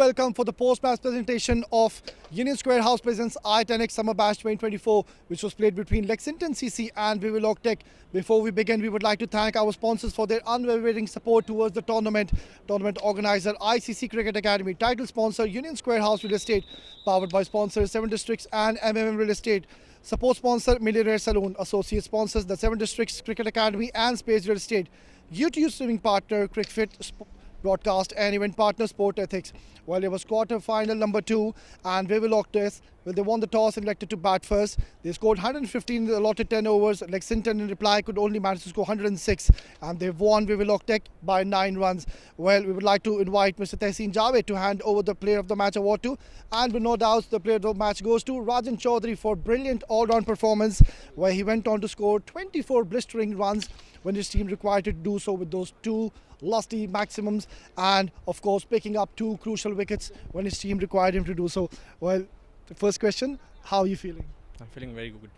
welcome for the post-match presentation of Union Square House presents i10x Summer Bash 2024, which was played between Lexington CC and Vivilog Tech. Before we begin, we would like to thank our sponsors for their unwavering support towards the tournament. Tournament organizer ICC Cricket Academy, title sponsor Union Square House Real Estate, powered by sponsors 7 Districts and MMM Real Estate. Support sponsor Millionaire Saloon, associate sponsors the 7 Districts Cricket Academy and Space Real Estate. YouTube streaming partner Cricfit, broadcast and event partner Sport Ethics. Well, it was quarter final number 2 and Vivilog Tech, well, they won the toss and elected to bat first. They scored 115 in the allotted 10 overs. Lexington in reply could only manage to score 106 and they've won Vivilog Tech by 9 runs. Well, we would like to invite Mr. Tehseen Javed to hand over the Player of the Match award to, and with no doubts the Player of the Match goes to Rajan Chaudhary for brilliant all-round performance, where he went on to score 24 blistering runs when his team required to do so with those 2 lusty maximums, and of course picking up 2 crucial wickets when his team required him to do so. Well, the first question, how are you feeling? I'm feeling very good.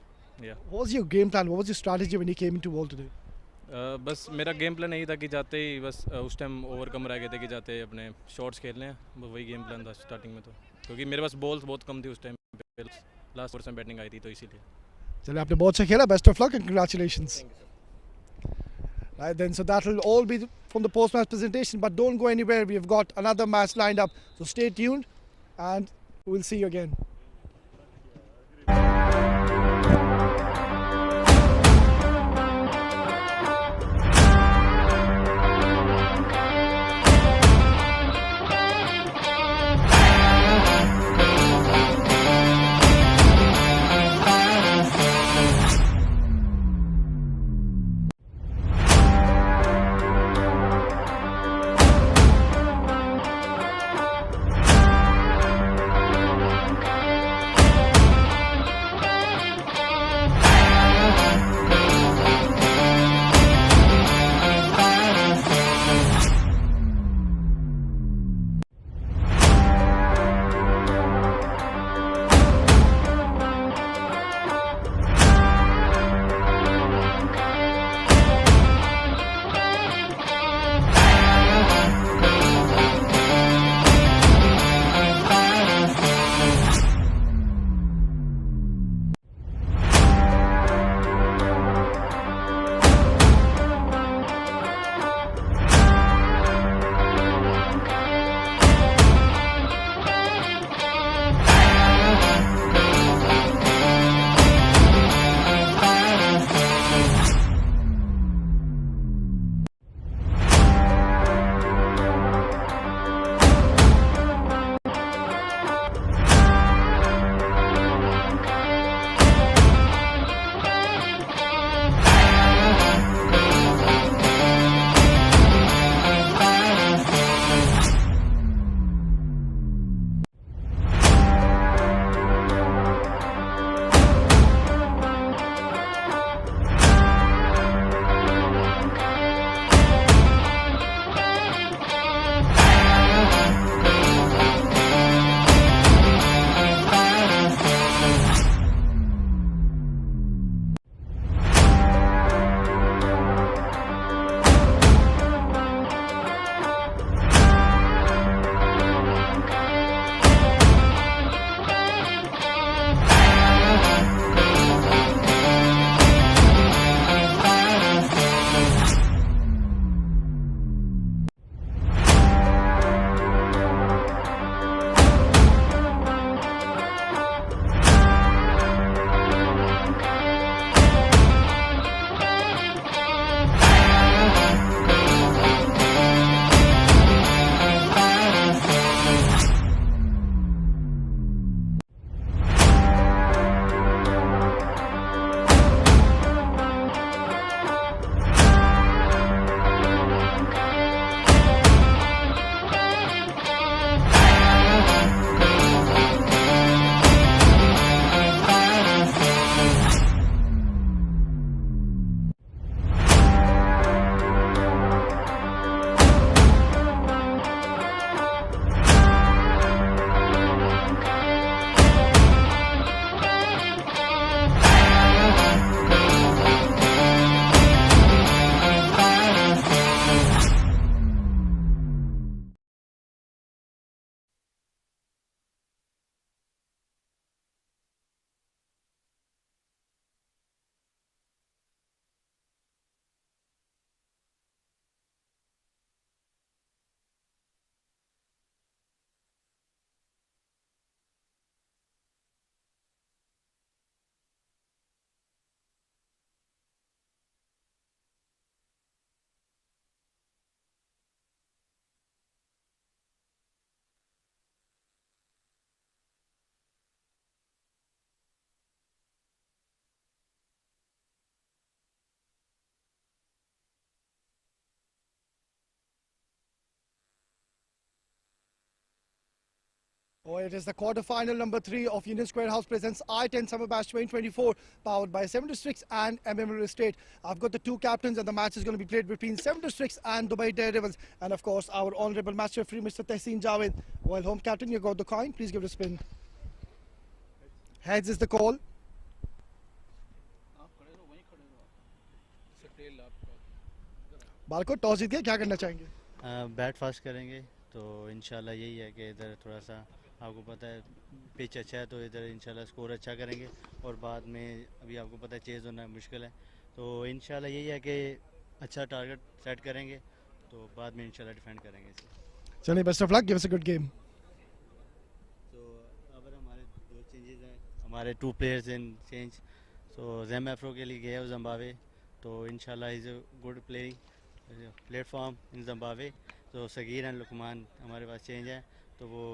Yeah. What was your game plan? What was your strategy when you came into ball today? बस मेरा game plan यही था कि जाते ही बस उस time over कम रह गए थे कि जाते अपने शॉट्स खेलने हैं, वही गेम प्लान था स्टार्टिंग में, तो क्योंकि मेरे पास बॉल्स बहुत कम थी उस टाइम पे, लास्ट ओवर से बैटिंग आई थी तो इसीलिए. चलिए, आपने बहुत अच्छा खेला. Best of luck and congratulations. Right then, so that will all be from the post-match presentation, but don't go anywhere. We have got another match lined up, so stay tuned and we'll see you again. Oh, it is the quarterfinal number 3 of Union Square House presents I10 Summer Bash 2024, powered by 7 Districts and MM Real Estate. I've got the two captains, and the match is going to be played between 7 Districts and Dubai DareDevils. And of course, our honourable match referee, Mr. Tehseen Javed. Well, home captain, you got the coin. Please give it a spin. Heads is the call. बालको toss जीत गया, क्या करना चाहेंगे? Bat fast करेंगे तो इंशाल्लाह यही है कि इधर थोड़ा सा आपको पता है पिच अच्छा है, तो इधर इंशाल्लाह स्कोर अच्छा करेंगे और बाद में अभी आपको पता है चेज़ होना मुश्किल है, तो इंशाल्लाह यही है कि अच्छा टारगेट सेट करेंगे तो बाद में इंशाल्लाह डिफेंड करेंगे इसे. चलिए, best of luck, give us a good game. तो अब हमारे दो चेंजेस हैं, हमारे 2 players in change. So jam Afro के लिए गया जिम्बाब्वे, तो इंशाल्लाह is a good platform in Zimbabwe. तो सगीर एंड लुकमान हमारे पास चेंज है, तो वो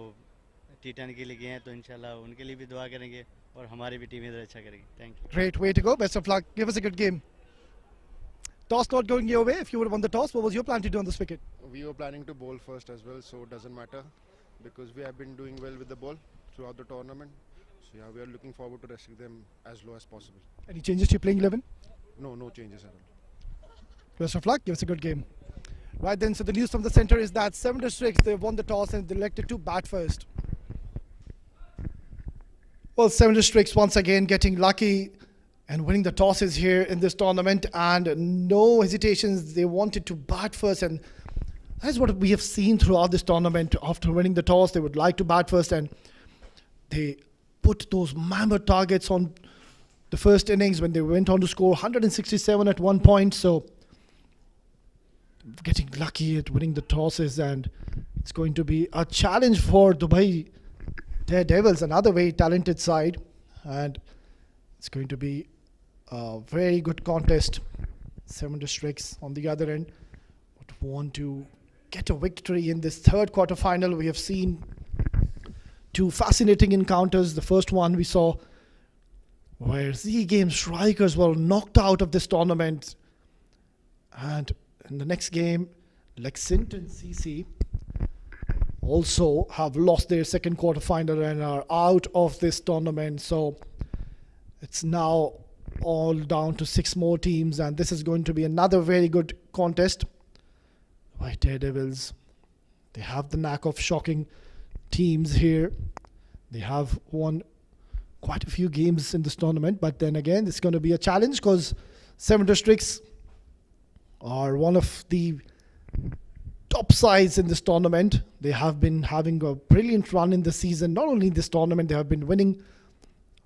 T10 के लिए गए हैं, तो इंशाल्लाह उनके लिए भी दुआ करेंगे और हमारी भी टीम इधर अच्छा करेगी. Thank you. Great way to go. Best of luck. Give us a good game. Toss not going your way. If you would have won the toss, what was your plan to do on this wicket? We were planning to bowl first as well, so it doesn't matter because we have been doing well with the ball throughout the tournament. So yeah, we are looking forward to restrict them as low as possible. Any changes to your playing 11? No changes at all. Best of luck. Give us a good game. Right then, so the news from the centre is that 7 Districts, they've won the toss and they elected to bat first. Well, 7 Districts once again getting lucky and winning the tosses here in this tournament, and no hesitations. They wanted to bat first, and that is what we have seen throughout this tournament. After winning the toss, they would like to bat first, and they put those mammoth targets on the first innings when they went on to score 167 at one point. So getting lucky at winning the tosses, and it's going to be a challenge for Dubai DareDevils, another very talented side, and it's going to be a very good contest. 7 Districts on the other end would want to get a victory in this third quarter final. We have seen 2 fascinating encounters. The first one we saw where Z Game strikers were knocked out of this tournament, and in the next game, Lexington CC also have lost their second quarter final and are out of this tournament. So it's now all down to 6 more teams, and this is going to be another very good contest. White DareDevils, they have the knack of shocking teams here. They have won quite a few games in this tournament, but then again, it's going to be a challenge because 7 Districts are one of the top sides in this tournament. They have been having a brilliant run in the season. Not only in this tournament, they have been winning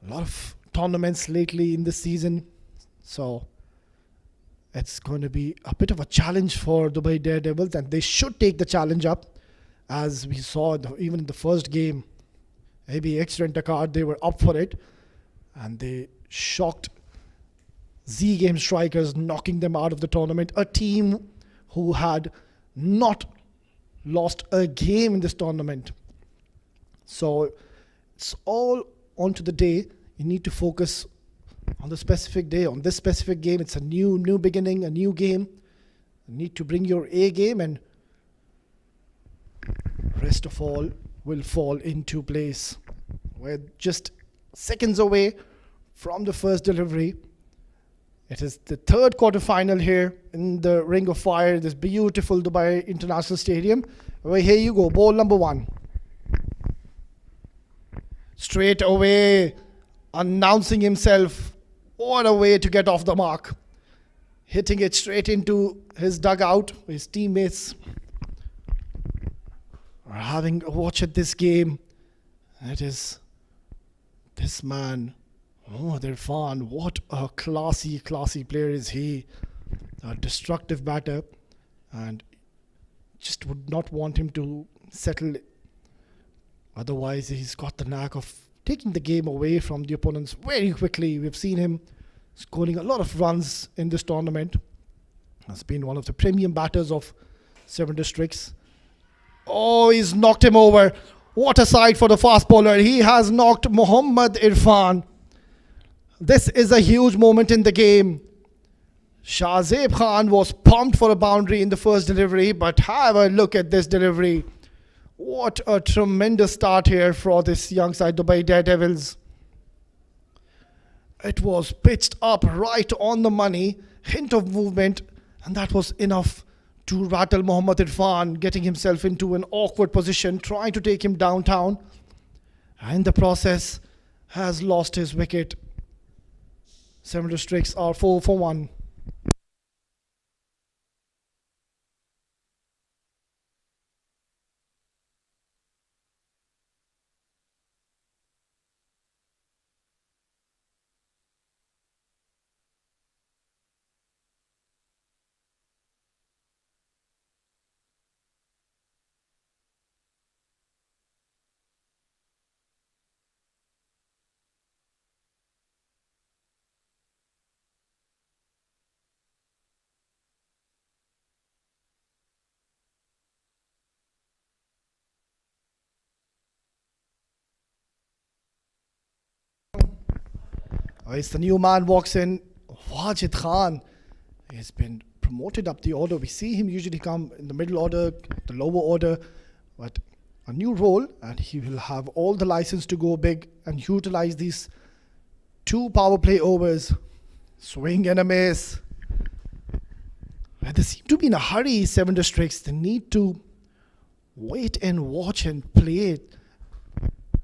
a lot of tournaments lately in this season. So it's going to be a bit of a challenge for Dubai DareDevils, and they should take the challenge up. As we saw even in the first game, ABX Rent-A-Car, they were up for it, and they shocked Z Game strikers, knocking them out of the tournament. A team who had not lost a game in this tournament. So it's all onto the day. You need to focus on the specific day, on this specific game. It's a new beginning, a new game. You need to bring your A game, and rest of all will fall into place. We're just seconds away from the first delivery. It is the third quarter final here in the Ring of Fire, this beautiful Dubai International Stadium. Well, here you go, ball number 1. Straight away, announcing himself. What a way to get off the mark. Hitting it straight into his dugout. His teammates are having a watch at this game. It is this man, Mohammad Irfan. What a classy player is he. A destructive batter, and just would not want him to settle. Otherwise, he's got the knack of taking the game away from the opponents very quickly. We've seen him scoring a lot of runs in this tournament. Has been one of the premium batters of 7 Districts. Oh, he's knocked him over. What a sight for the fast bowler. He has knocked Mohammad Irfan. This is a huge moment in the game. Shahzeb Khan was pumped for a boundary in the first delivery, but have a look at this delivery. What a tremendous start here for this young side, Dubai Daredevils. It was pitched up right on the money, hint of movement, and that was enough to rattle Mohammad Irfan, getting himself into an awkward position, trying to take him downtown, and in the process has lost his wicket. 7 districts are 4 for 1. As the new man walks in, Wajid Khan has been promoted up the order. We see him usually come in the middle order, the lower order, but a new role, and he will have all the license to go big and utilize these 2 power play overs. Swing and a miss. They seem to be in a hurry, 7 districts. They need to wait and watch and play it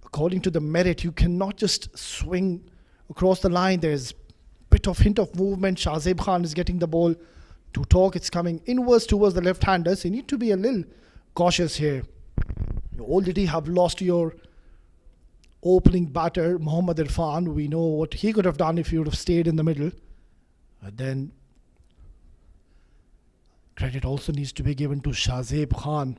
according to the merit. You cannot just swing across the line. There's a bit of hint of movement. Shahzeb Khan is getting the ball to talk. It's coming inwards towards the left-hander. So you need to be a little cautious here. You already have lost your opening batter, Mohammad Irfan. We know what he could have done if he would have stayed in the middle. But then credit also needs to be given to Shahzeb Khan,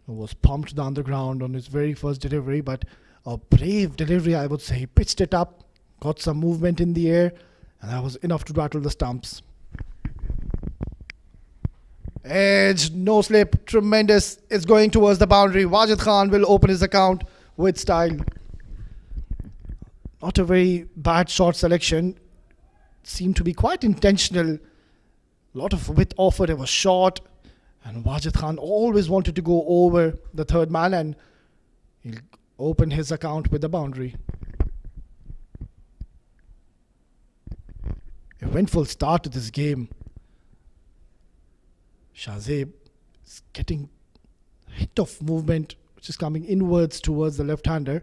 who was pumped down the ground on his very first delivery, but a brave delivery, I would say. He pitched it up, got some movement in the air, and that was enough to rattle the stumps. Edge, no slip, tremendous. It's going towards the boundary. Wajid Khan will open his account with style. Not a very bad shot selection. Seemed to be quite intentional. A lot of width offered. It was short. And Wajid Khan always wanted to go over the third man, and he'll open his account with the boundary. Eventful start to this game. Shahzeb is getting a hit of movement, which is coming inwards towards the left-hander.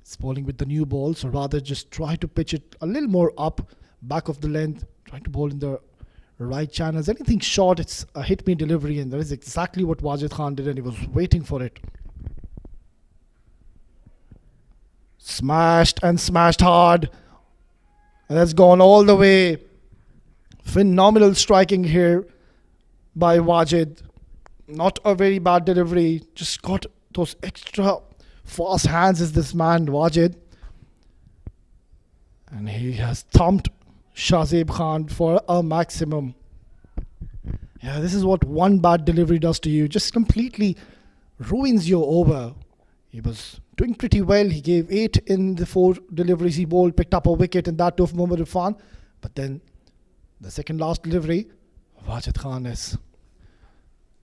It's bowling with the new ball, so rather just try to pitch it a little more up, back of the length, trying to bowl in the right channels. Anything short, it's a hit-me delivery, and that is exactly what Wajid Khan did, and he was waiting for it. Smashed and smashed hard. And that's gone all the way. Phenomenal striking here by Wajid. Not a very bad delivery. Just got those extra fast hands is this man, Wajid. And he has thumped Shahzeb Khan for a maximum. Yeah, this is what one bad delivery does to you. Just completely ruins your over. He was doing pretty well. He gave 8 in the 4 deliveries he bowled, picked up a wicket, and that too of Mohammad Irfan. But then the second last delivery, Wajid Khan has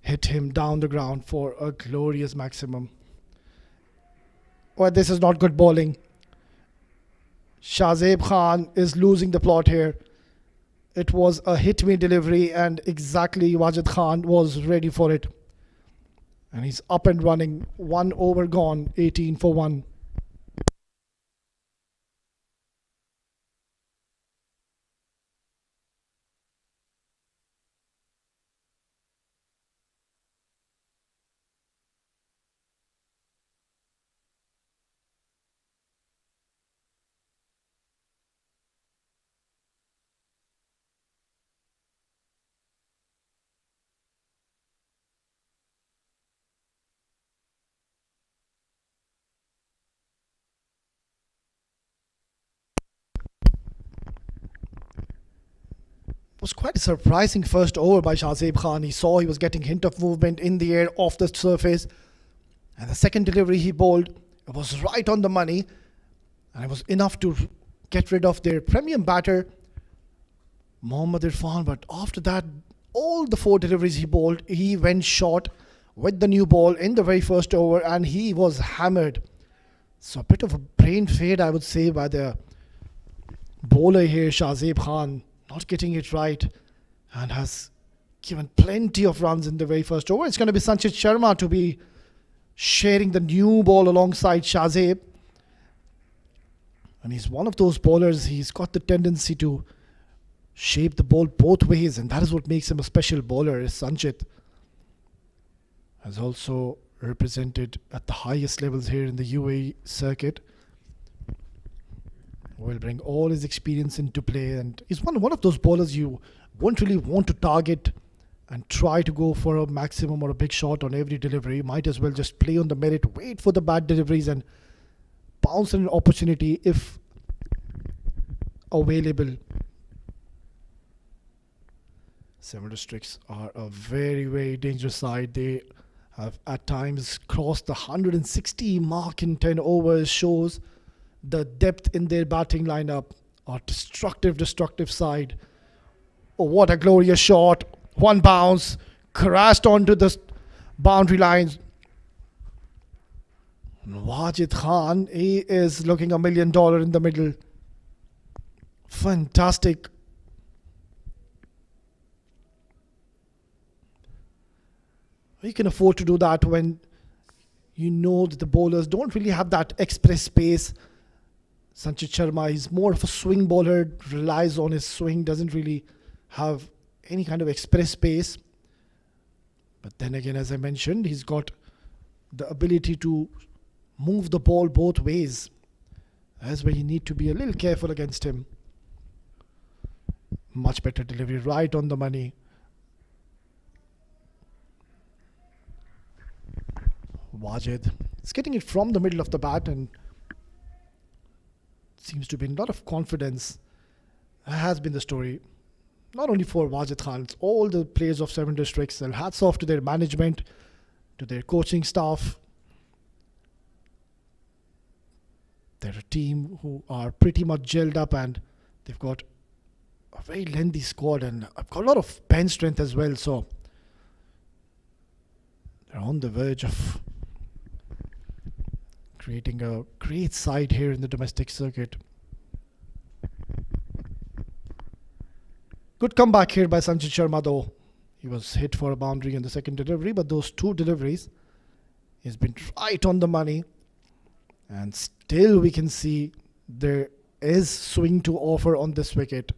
hit him down the ground for a glorious maximum. Well, this is not good bowling. Shahzeb Khan is losing the plot here. It was a hit-me delivery, and exactly Wajid Khan was ready for it. And he's up and running. 1 over gone, 18 for 1. Was quite a surprising first over by Shahzeb Khan. He saw he was getting hint of movement in the air off the surface, and the second delivery he bowled, it was right on the money, and it was enough to get rid of their premium batter Mohammad Irfan. But after that, all the 4 deliveries he bowled, he went short with the new ball in the very first over and he was hammered. So a bit of a brain fade, I would say, by the bowler here, Shahzeb Khan, not getting it right, and has given plenty of runs in the very first over. It's going to be Sanchit Sharma to be sharing the new ball alongside Shahzeb. And he's one of those bowlers, he's got the tendency to shape the ball both ways, and that is what makes him a special bowler. Sanchit has also represented at the highest levels here in the UAE circuit. Will bring all his experience into play, and he's one of those bowlers you won't really want to target and try to go for a maximum or a big shot on every delivery. Might as well just play on the merit, wait for the bad deliveries and bounce on an opportunity if available. 7 districts are a very, very dangerous side. They have at times crossed the 160 mark in 10 overs, shows the depth in their batting lineup. A destructive side. Oh, what a glorious shot. One bounce, crashed onto the boundary lines. Wajid Khan, he is looking $1 million in the middle. Fantastic. You can afford to do that when you know that the bowlers don't really have that express pace. Sanchit Sharma is more of a swing bowler, relies on his swing, doesn't really have any kind of express pace. But then again, as I mentioned, he's got the ability to move the ball both ways. That's where you need to be a little careful against him. Much better delivery, right on the money. Wajid is getting it from the middle of the bat and seems to be in a lot of confidence. That has been the story, not only for Wajid Khan, it's all the players of 7 districts. And hats off to their management, to their coaching staff. They're a team who are pretty much gelled up, and they've got a very lengthy squad, and I've got a lot of bench strength as well. So they're on the verge of creating a great side here in the domestic circuit. Good comeback here by Sanchit Sharma though. He was hit for a boundary in the second delivery, but those 2 deliveries, he's been right on the money. And still we can see there is swing to offer on this wicket.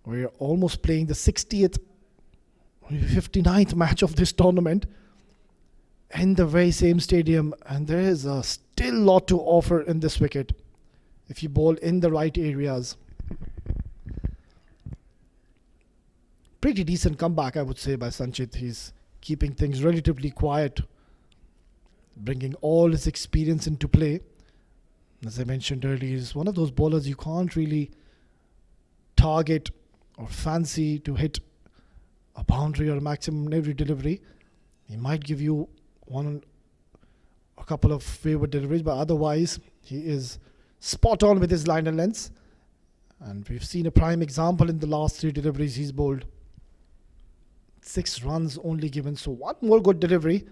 We're almost playing the 60th, 59th match of this tournament in the very same stadium, and there is a still lot to offer in this wicket if you bowl in the right areas. Pretty decent comeback, I would say, by Sanchit. He's keeping things relatively quiet, bringing all his experience into play. As I mentioned earlier, he's one of those bowlers you can't really target or fancy to hit a boundary or a maximum in every delivery. He might give you a couple of favorite deliveries, but otherwise he is spot on with his line and lengths. And we've seen a prime example in the last 3 deliveries he's bowled. 6 runs only given, so one more good delivery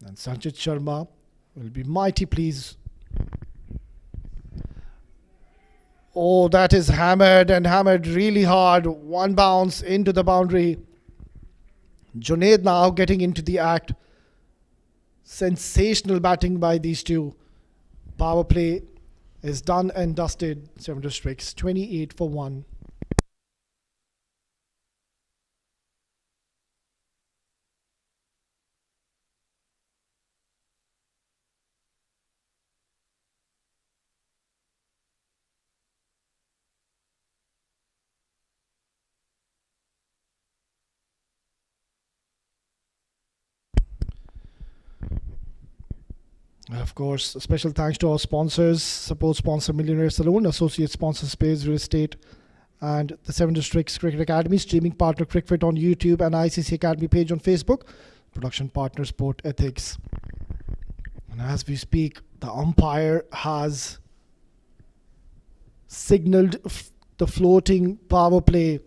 and Sanchit Sharma will be mighty pleased. Oh, that is hammered, and hammered really hard. One bounce into the boundary. Junaid now getting into the act. Sensational batting by these two. Power play is done and dusted. 7 districts, 28 for 1. And of course, a special thanks to our sponsors: support sponsor Millionaire Saloon, associate sponsor Space Real Estate, and the 7 Districts Cricket Academy, streaming partner Cricfit on YouTube and ICC Academy page on Facebook, production partner Sport Ethics. And as we speak, the umpire has signaled the floating power play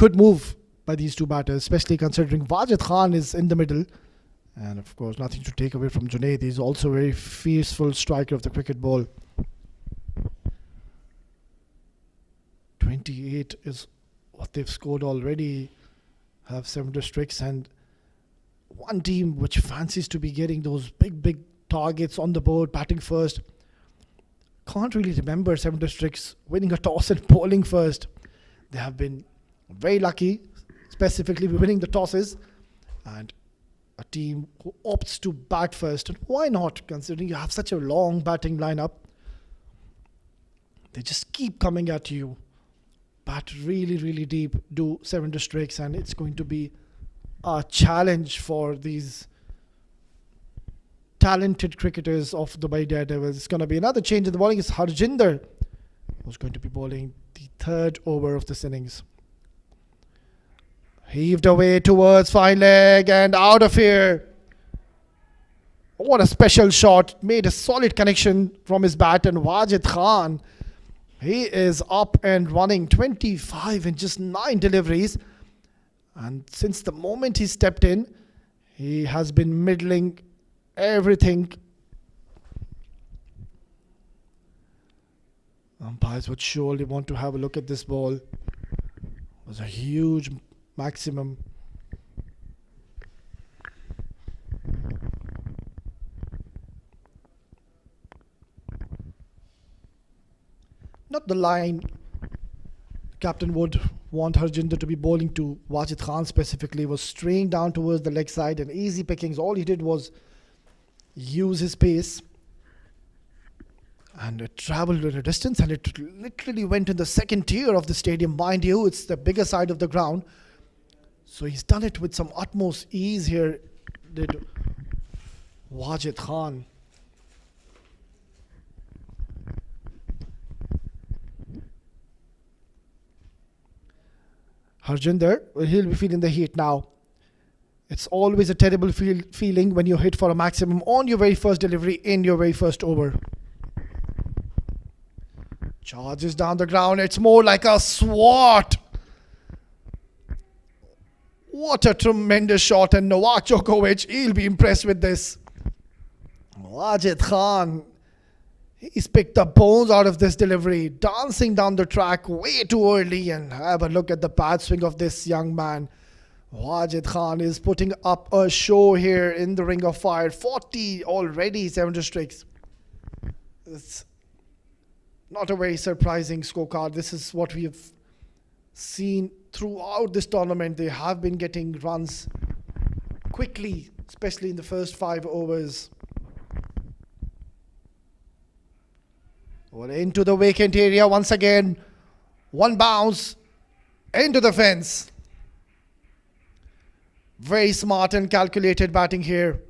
good move by these two batters, especially considering Wajid Khan is in the middle. And of course, nothing to take away from Junaid. He's also a very fierceful striker of the cricket ball. 28 is what they've scored already. Have 7 districts, and one team which fancies to be getting those big targets on the board, batting first. Can't really remember 7 districts winning a toss and bowling first. They have been very lucky, specifically winning the tosses, and a team who opts to bat first. And why not, considering you have such a long batting lineup? They just keep coming at you. Bat really deep, do 7 districts, and it's going to be a challenge for these talented cricketers of Dubai Daredevils. It's going to be another change in the bowling. It's Harjinder who's going to be bowling the 3rd over of this innings. Heaved away towards fine leg and out of here. What a special shot. Made a solid connection from his bat, and Wajid Khan, he is up and running. 25 in just 9 deliveries. And since the moment he stepped in, he has been middling everything. Umpires would surely want to have a look at this ball. It was a huge maximum. Not the line captain would want Harjinder to be bowling to. Wajid Khan specifically was straying down towards the leg side and easy pickings. All he did was use his pace, and it traveled at a distance, and it literally went in the 2nd tier of the stadium. Mind you, it's the bigger side of the ground, so he's done it with some utmost ease here, did Wajid Khan. Harjinder, he'll be feeling the heat now. It's always a terrible feeling when you hit for a maximum on your very first delivery in your very first over. Charges down the ground. It's more like a swat. What a tremendous shot, and Novak Djokovic, he'll be impressed with this. Wajid Khan, he's picked the bones out of this delivery, dancing down the track way too early, and have a look at the pad swing of this young man. Wajid Khan is putting up a show here in the ring of fire. 40 already, 7 districts. It's not a very surprising scorecard. This is what we have seen throughout this tournament. They have been getting runs quickly, especially in the first 5 overs. Well, into the vacant area once again. One bounce into the fence. Very smart and calculated batting here.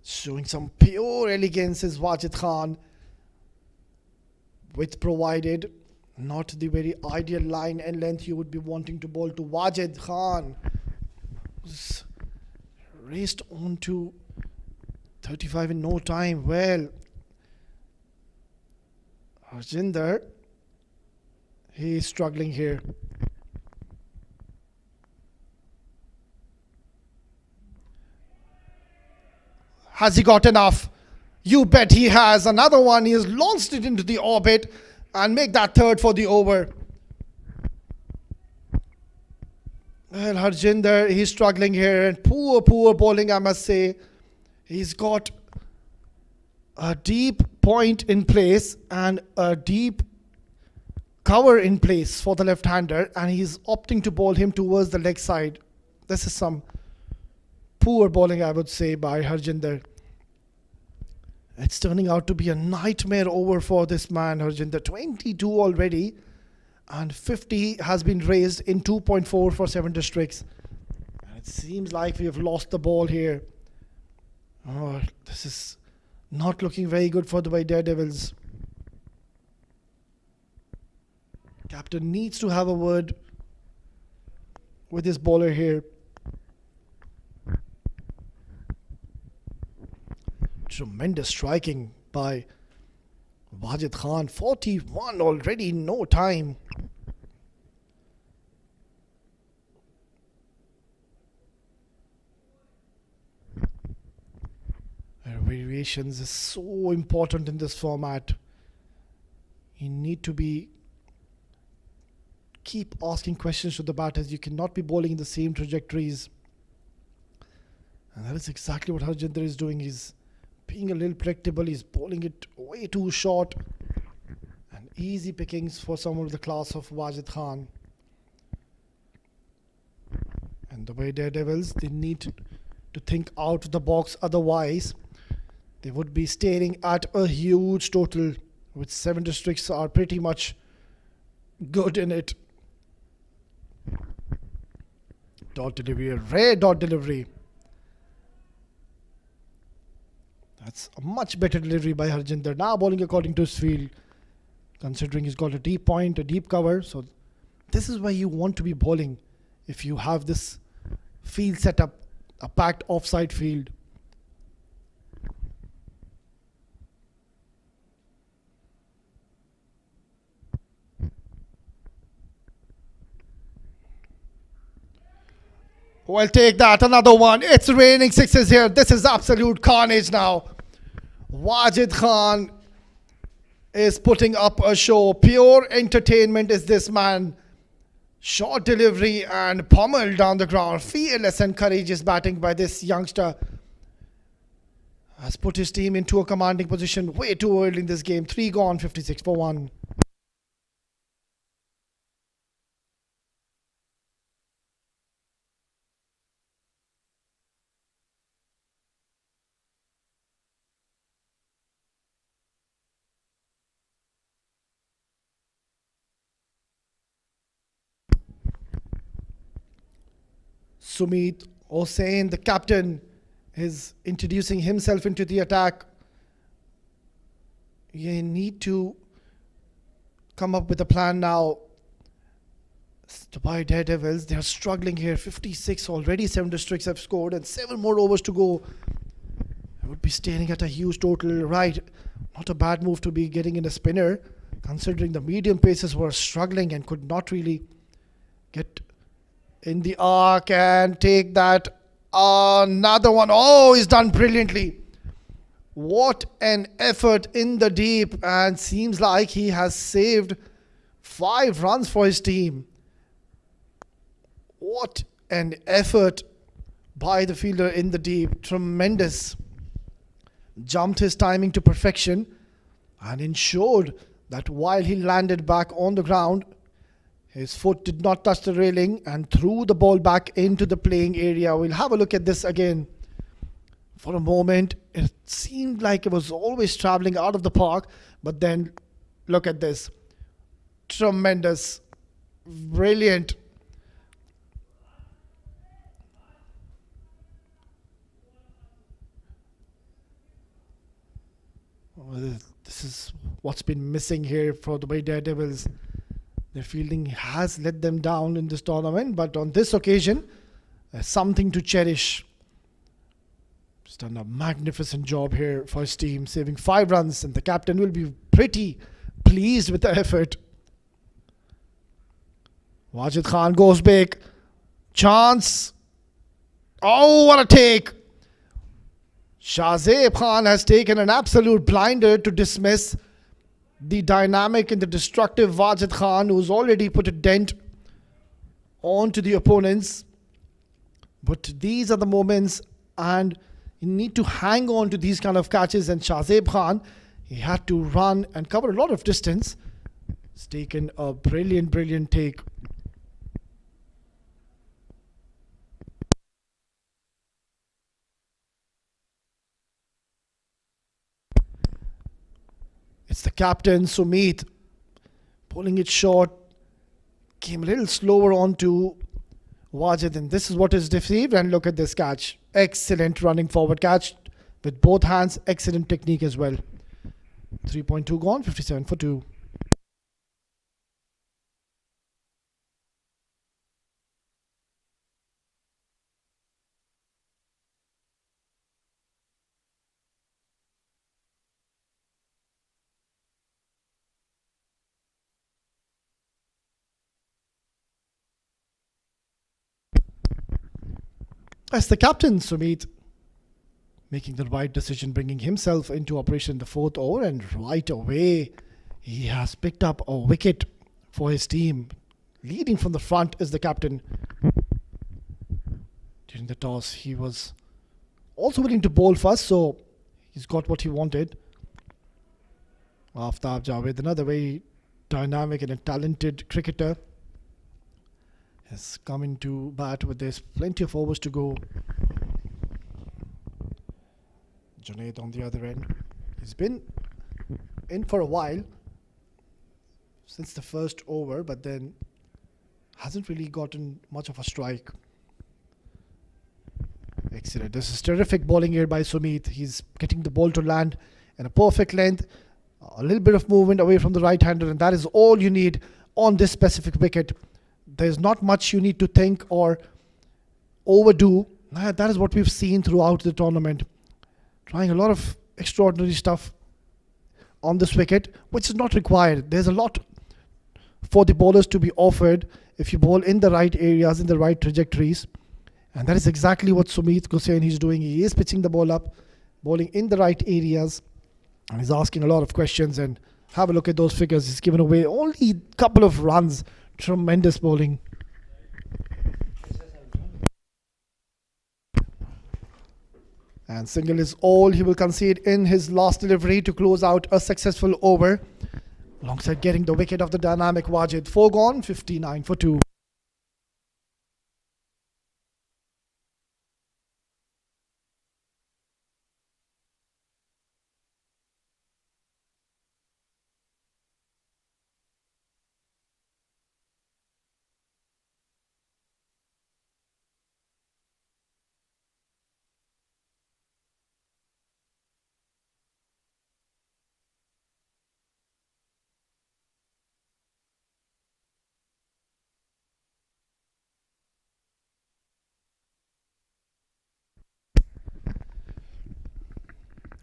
Showing some pure elegance is Wajid Khan, with provided not the very ideal line and length you would be wanting to bowl to. Wajid Khan was raced on to 35 in no time. Well, Harjinder, he is struggling here. Has he got enough? You bet he has. Another one. He has launched it into the orbit and make that 3rd for the over. Well, Harjinder, he's struggling here, and poor bowling, I must say. He's got a deep point in place and a deep cover in place for the left-hander, and he's opting to bowl him towards the leg side. This is some poor bowling, I would say, by Harjinder. It's turning out to be a nightmare over for this man, Harjinder. 22 already, and 50 has been raised in 2.4 for 7 districts. And it seems like we have lost the ball here. Oh, this is not looking very good for the Dubai Daredevils. Captain needs to have a word with his bowler here. Tremendous striking by Wajid Khan, 41 already, no time. Variations is so important in this format. You need to keep asking questions to the batters. You cannot be bowling in the same trajectories. And that is exactly what Harjinder is doing. He's being a little predictable. He's bowling it way too short. And easy pickings for someone of the class of Wajid Khan. And the way Daredevils, they need to think out of the box. Otherwise, they would be staring at a huge total, which 7 districts are pretty much good in it. Dot delivery, a rare dot delivery. That's a much better delivery by Harjinder. Now bowling according to his field, considering he's got a deep point, a deep cover. So this is where you want to be bowling if you have this field set up, a packed offside field. Well, take that, another one. It's raining sixes here. This is absolute carnage now. Wajid Khan is putting up a show. Pure entertainment is this man. Short delivery and pummel down the ground. Fearless and courageous batting by this youngster. Has put his team into a commanding position way too early in this game. 3 gone, 56 for 1. Sumit Hossain, the captain, is introducing himself into the attack. You need to come up with a plan now. Dubai Daredevils, they are struggling here. 56 already, 7 districts have scored and 7 more overs to go. I would be staring at a huge total. Right, not a bad move to be getting in a spinner, considering the medium paces were struggling and could not really get in the arc and take that. Another one. Oh, he's done brilliantly. What an effort in the deep, and seems like he has saved 5 runs for his team. What an effort by the fielder in the deep. Tremendous. Jumped his timing to perfection and ensured that while he landed back on the ground, his foot did not touch the railing and threw the ball back into the playing area. We'll have a look at this again. For a moment, it seemed like it was always traveling out of the park, but then look at this. Tremendous. Brilliant. This is what's been missing here for the Daredevils. Their fielding has let them down in this tournament, but on this occasion, something to cherish. He's done a magnificent job here for his team, saving 5 runs, and the captain will be pretty pleased with the effort. Wajid Khan goes big. Chance. Oh, what a take. Shahzeb Khan has taken an absolute blinder to dismiss the dynamic and the destructive Wajid Khan, who's already put a dent onto the opponents. But these are the moments, and you need to hang on to these kind of catches. And Shahzeb Khan, he had to run and cover a lot of distance. He's taken a brilliant take. It's the captain, Sumit, pulling it short. Came a little slower on to Wajid, and this is what is deceived. And look at this catch. Excellent running forward catch with both hands. Excellent technique as well. 3.2 gone, 57 for 2. As the captain, Sumit, making the right decision, bringing himself into operation in the 4th over, and right away he has picked up a wicket for his team. Leading from the front is the captain. During the toss, he was also willing to bowl first, so he's got what he wanted. Aftab Javed, another very dynamic and a talented cricketer, has come into bat with there's plenty of overs to go. Junaid on the other end. He's been in for a while since the first over, but then hasn't really gotten much of a strike. Excellent. This is terrific bowling here by Sumit. He's getting the ball to land in a perfect length. A little bit of movement away from the right-hander, and that is all you need on this specific wicket. There's not much you need to think or overdo. That is what we've seen throughout the tournament. Trying a lot of extraordinary stuff on this wicket, which is not required. There's a lot for the bowlers to be offered if you bowl in the right areas, in the right trajectories. And that is exactly what Sumit Hussain is doing. He is pitching the ball up, bowling in the right areas. And he's asking a lot of questions, and have a look at those figures. He's given away only a couple of runs. Tremendous bowling. And single is all he will concede in his last delivery to close out a successful over, alongside getting the wicket of the dynamic Wajid. 4 gone, 59 for 2.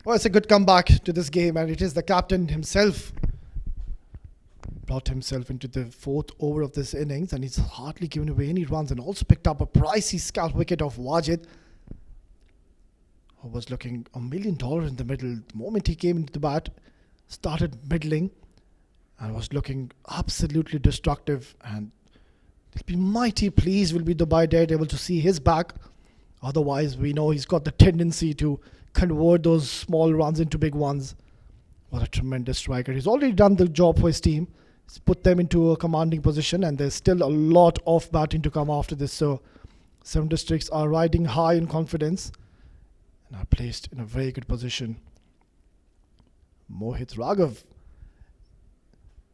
Well, it's a good comeback to this game, and it is the captain himself brought himself into the 4th over of this innings, and he's hardly given away any runs, and also picked up a pricey scalp wicket of Wajid, who was looking $1 million in the middle. The moment he came into the bat, started middling, and was looking absolutely destructive, and he'll be mighty pleased will be Dubai Daredevil to see his back. Otherwise, we know he's got the tendency to convert those small runs into big ones. What a tremendous striker. He's already done the job for his team. He's put them into a commanding position, and there's still a lot of batting to come after this. So 7 districts are riding high in confidence and are placed in a very good position. Mohit Raghav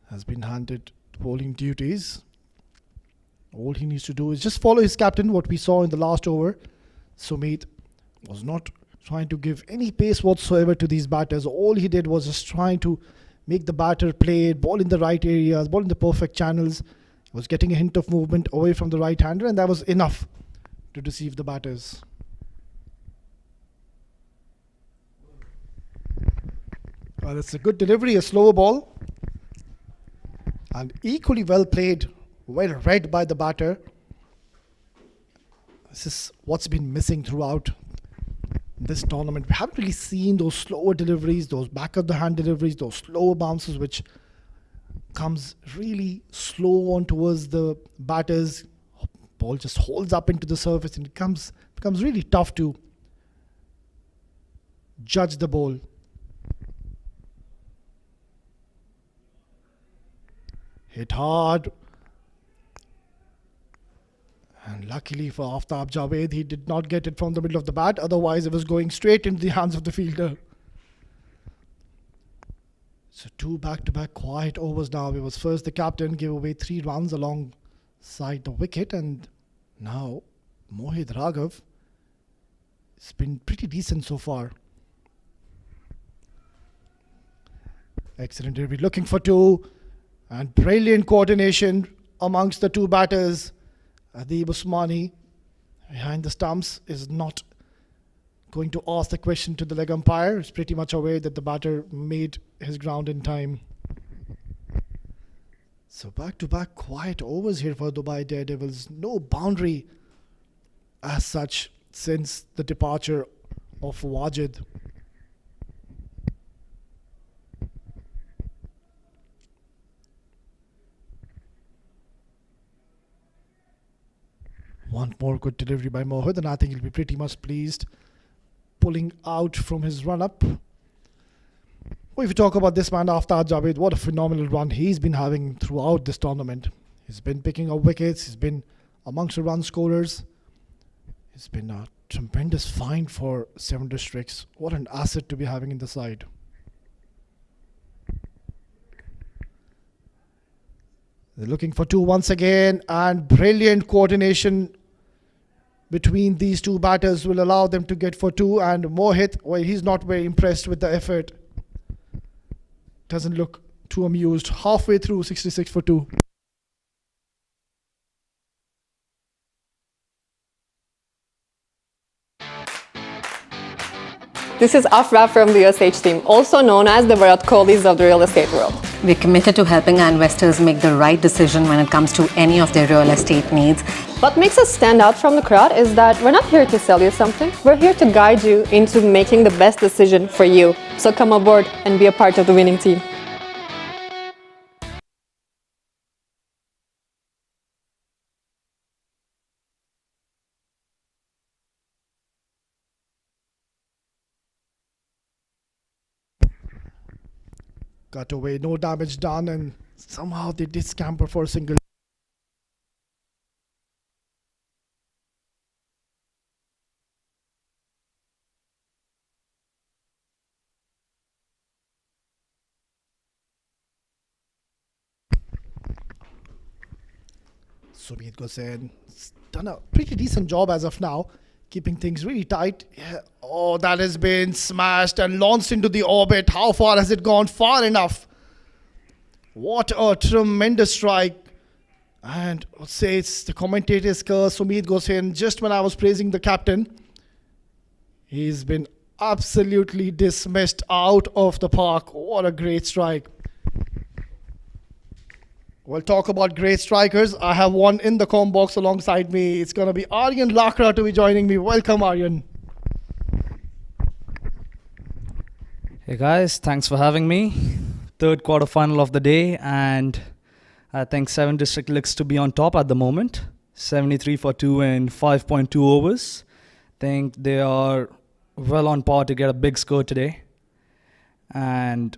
has been handed bowling duties. All he needs to do is just follow his captain. What we saw in the last over, Sumit was not trying to give any pace whatsoever to these batters. All he did was just trying to make the batter play, ball in the right areas, ball in the perfect channels. He was getting a hint of movement away from the right hander, and that was enough to deceive the batters. Well, it's a good delivery, a slower ball, and equally well played, well read by the batter. This is what's been missing throughout this tournament. We haven't really seen those slower deliveries, those back of the hand deliveries, those slower bounces, which comes really slow on towards the batters. Ball just holds up into the surface, and it becomes really tough to judge the ball. Hit hard. And luckily for Aftab Javed, he did not get it from the middle of the bat. Otherwise, it was going straight into the hands of the fielder. So 2 back-to-back quiet overs now. It was first the captain gave away 3 runs alongside the wicket. And now Mohit Raghav has been pretty decent so far. Excellent delivery, looking for 2. And brilliant coordination amongst the 2 batters. Adib Usmani behind the stumps is not going to ask the question to the leg umpire. He's pretty much aware that the batter made his ground in time. So back-to-back quiet overs here for Dubai Daredevils. No boundary as such. since the departure of Wajid. One more good delivery by Mohit, and I think he'll be pretty much pleased, pulling out from his run-up. Well, if you talk about this man, Aftab Javed, what a phenomenal run he's been having throughout this tournament. He's been picking up wickets, he's been amongst the run scorers. It's been a tremendous find for Seven Districts. What an asset to be having in the side. They're looking for two once again, and brilliant coordination between these two batters will allow them to get for two. And Mohit, well, he's not very impressed with the effort. Doesn't look too amused. Halfway through, 66 for two. This is Afra from the USH team, also known as the Virat Kohlis of the real estate world. We're committed to helping our investors make the right decision when it comes to any of their real estate needs. What makes us stand out from the crowd is that we're not here to sell you something. We're here to guide you into making the best decision for you. So come aboard and be a part of the winning team. Cut away, no damage done, and somehow they did scamper for a single. Sumit Gosen done a pretty decent job as of now, keeping things really tight. Yeah. Oh, that has been smashed and launched into the orbit. How far has it gone? Far enough. What a tremendous strike. And let's say it's the commentator's curse. Sumit Gosen, just when I was praising the captain, he's been absolutely dismissed out of the park. What a great strike. We'll talk about great strikers. I have one in the com box alongside me. It's going to be Aryan Lakra to be joining me. Welcome, Aryan. Hey guys, thanks for having me. Third quarterfinal of the day, and I think 7 District looks to be on top at the moment. 73 for 2 in 5.2 overs. Think they are well on par to get a big score today. And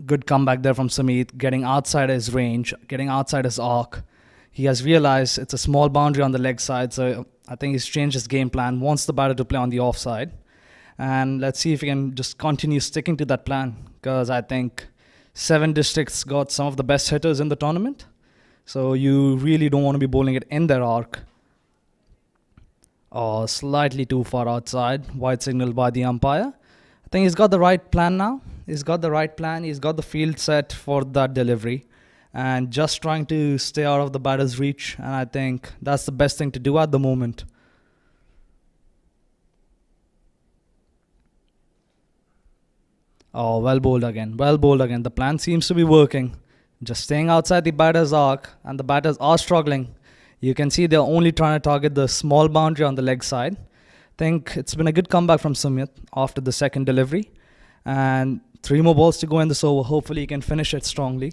good comeback there from Sumit, getting outside his range, getting outside his arc. He has realized it's a small boundary on the leg side, so I think he's changed his game plan, wants the batter to play on the offside. And let's see if he can just continue sticking to that plan, because I think 7 Districts got some of the best hitters in the tournament. So you really don't want to be bowling it in their arc. Oh, slightly too far outside, wide signal by the umpire. I think he's got the right plan now. He's got the right plan. He's got the field set for that delivery and just trying to stay out of the batter's reach. And I think that's the best thing to do at the moment. Oh, well bowled again. Well bowled again. The plan seems to be working. Just staying outside the batter's arc, and the batters are struggling. You can see they're only trying to target the small boundary on the leg side. I think it's been a good comeback from Sumit after the second delivery. And 3 more balls to go in this over. Hopefully he can finish it strongly.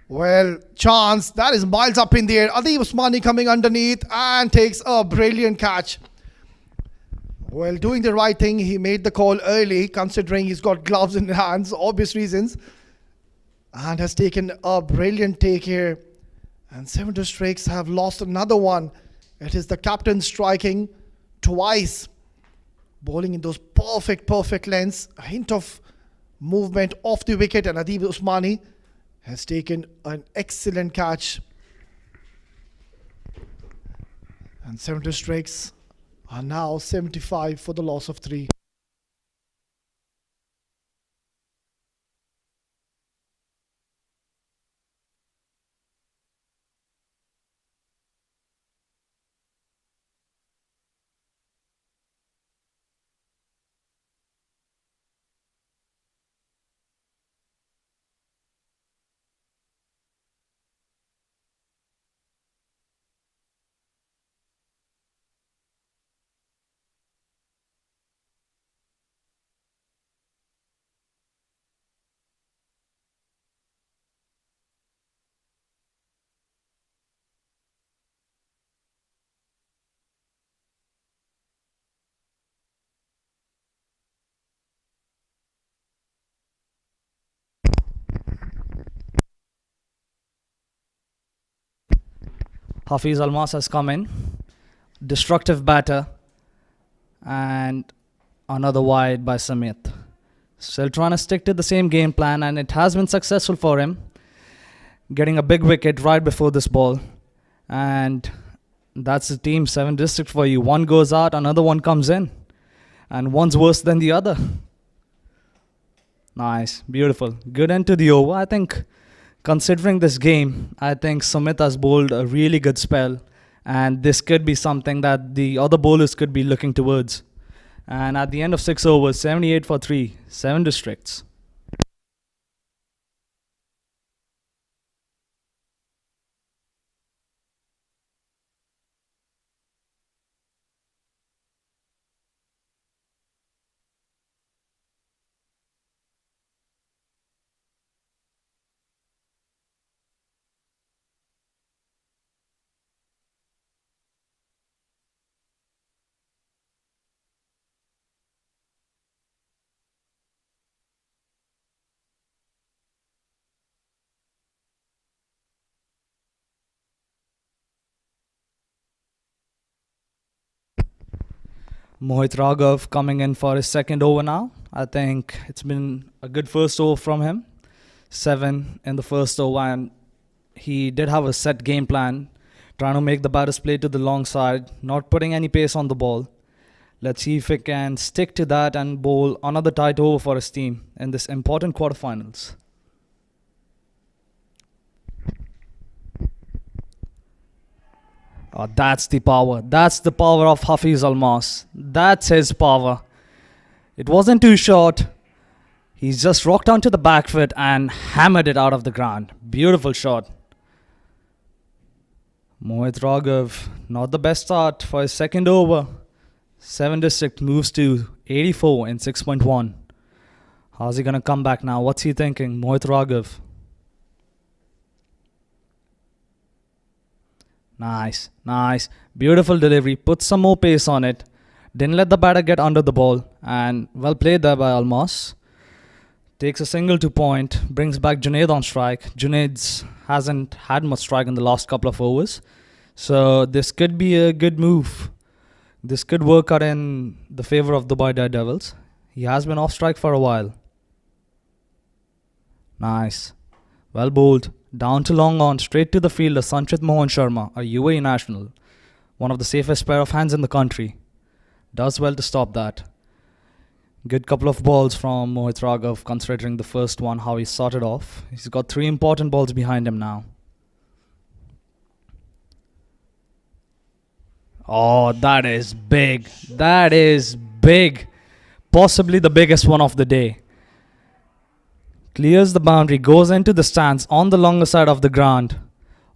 Well, chance, that is miles up in the air. Adib Usmani coming underneath and takes a brilliant catch. Well, doing the right thing, he made the call early, considering he's got gloves in his hands, obvious reasons, and has taken a brilliant take here. And 7 Districts have lost another one. It is the captain striking twice, bowling in those perfect lengths. A hint of movement off the wicket, and Adib Usmani has taken an excellent catch. And 7 Districts are now 75 for the loss of 3. Hafiz Almas has come in. Destructive batter. And another wide by Samit. Still trying to stick to the same game plan, and it has been successful for him. Getting a big wicket right before this ball. And that's the team, 7 district for you. One goes out, another one comes in. And one's worse than the other. Nice, beautiful. Good end to the over. I think, considering this game, I think Sumit has bowled a really good spell. And this could be something that the other bowlers could be looking towards. And at the end of 6 overs, 78 for 3, 7 districts. Mohit Raghav coming in for his second over now. I think it's been a good first over from him. 7 in the first over, and he did have a set game plan, trying to make the batters play to the long side, not putting any pace on the ball. Let's see if he can stick to that and bowl another tight over for his team in this important quarterfinals. Oh, that's the power. That's the power of Hafiz Almas. That's his power. It wasn't too short. He's just rocked onto the back foot and hammered it out of the ground. Beautiful shot. Mohit Raghav, not the best start for his second over. 7 district moves to 84 in 6.1. How's he going to come back now? What's he thinking? Mohit Raghav. Nice, nice. Beautiful delivery. Put some more pace on it. Didn't let the batter get under the ball. And well played there by Almas. Takes a single to point. Brings back Junaid on strike. Junaid hasn't had much strike in the last couple of overs. So this could be a good move. This could work out in the favor of Dubai DareDevils. He has been off strike for a while. Nice. Well bowled. Down to long on, straight to the fielder, Sanchit Mohan Sharma, a UAE national. One of the safest pair of hands in the country. Does well to stop that. Good couple of balls from Mohit Raghav, considering the first one, how he sorted off. He's got 3 important balls behind him now. Oh, that is big. That is big. Possibly the biggest one of the day. Clears the boundary, goes into the stands on the longer side of the ground.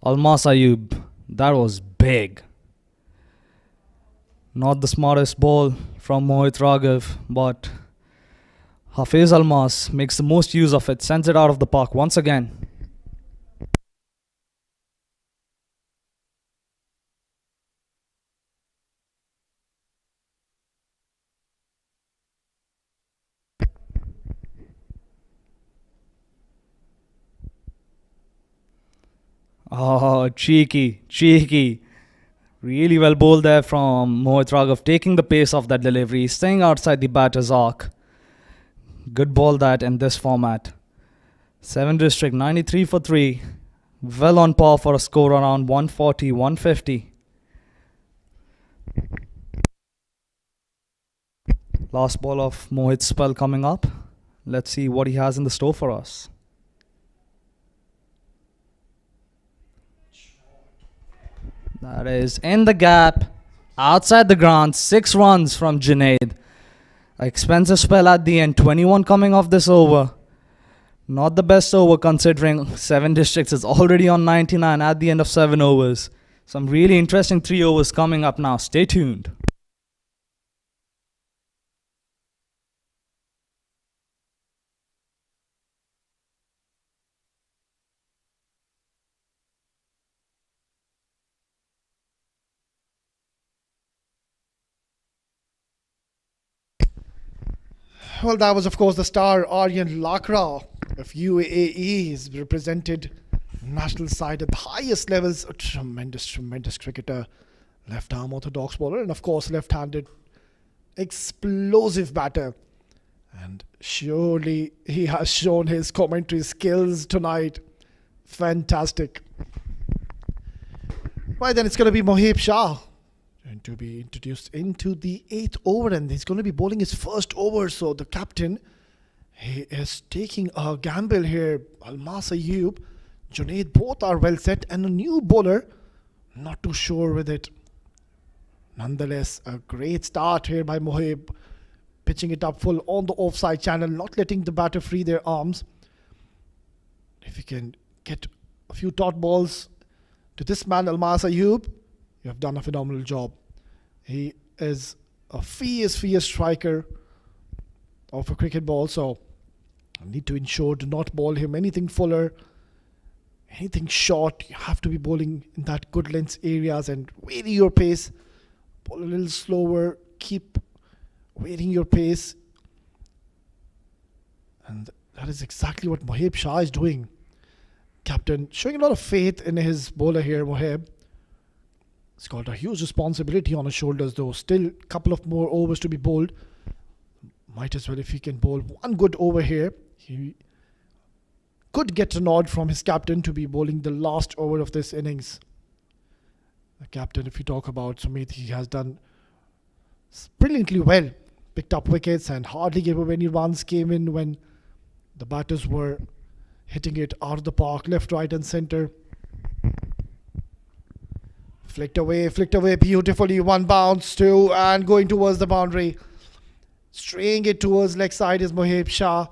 Almas Ayub. That was big. Not the smartest ball from Mohit Raghav, but Hafiz Almas makes the most use of it, sends it out of the park once again. Oh, cheeky, cheeky. Really well bowled there from Mohit Raghav, taking the pace of that delivery, staying outside the batter's arc. Good ball that in this format. 7 district, 93 for 3. Well on par for a score around 140, 150. Last ball of Mohit's spell coming up. Let's see what he has in the store for us. That is in the gap, outside the ground, 6 runs from Junaid. Expensive spell at the end, 21 coming off this over. Not the best over considering 7 districts is already on 99 at the end of 7 overs. Some really interesting 3 overs coming up now. Stay tuned. Well, that was, of course, the star Aryan Lakra of UAE. Is represented national side at the highest levels. A tremendous cricketer. Left arm orthodox bowler, and of course left-handed explosive batter. And surely he has shown his commentary skills tonight. Fantastic. Right, then it's going to be Mohib Shah going to be introduced into the 8th over, and he's going to be bowling his first over. So the captain, he is taking a gamble here. Almas Ayub, Junaid, both are well set, and a new bowler, not too sure with it. Nonetheless, a great start here by Mohib, pitching it up full on the offside channel, not letting the batter free their arms. If you can get a few dot balls to this man, Almas Ayub, you have done a phenomenal job. He is a fierce striker of a cricket ball, so I need to ensure to not ball him anything fuller, anything short. You have to be bowling in that good length areas and vary your pace. Bowl a little slower, keep varying your pace. And that is exactly what Mohib Shah is doing. Captain showing a lot of faith in his bowler here, Mohib. He's got a huge responsibility on his shoulders though. Still a couple of more overs to be bowled. Might as well, if he can bowl one good over here, he could get a nod from his captain to be bowling the last over of this innings. The captain, if you talk about Sumit, he has done brilliantly well. Picked up wickets and hardly gave up any runs. Came in when the batters were hitting it out of the park, left, right and centre. Flicked away beautifully. One bounce, two, and going towards the boundary. Straying it towards leg side is Mohib Shah.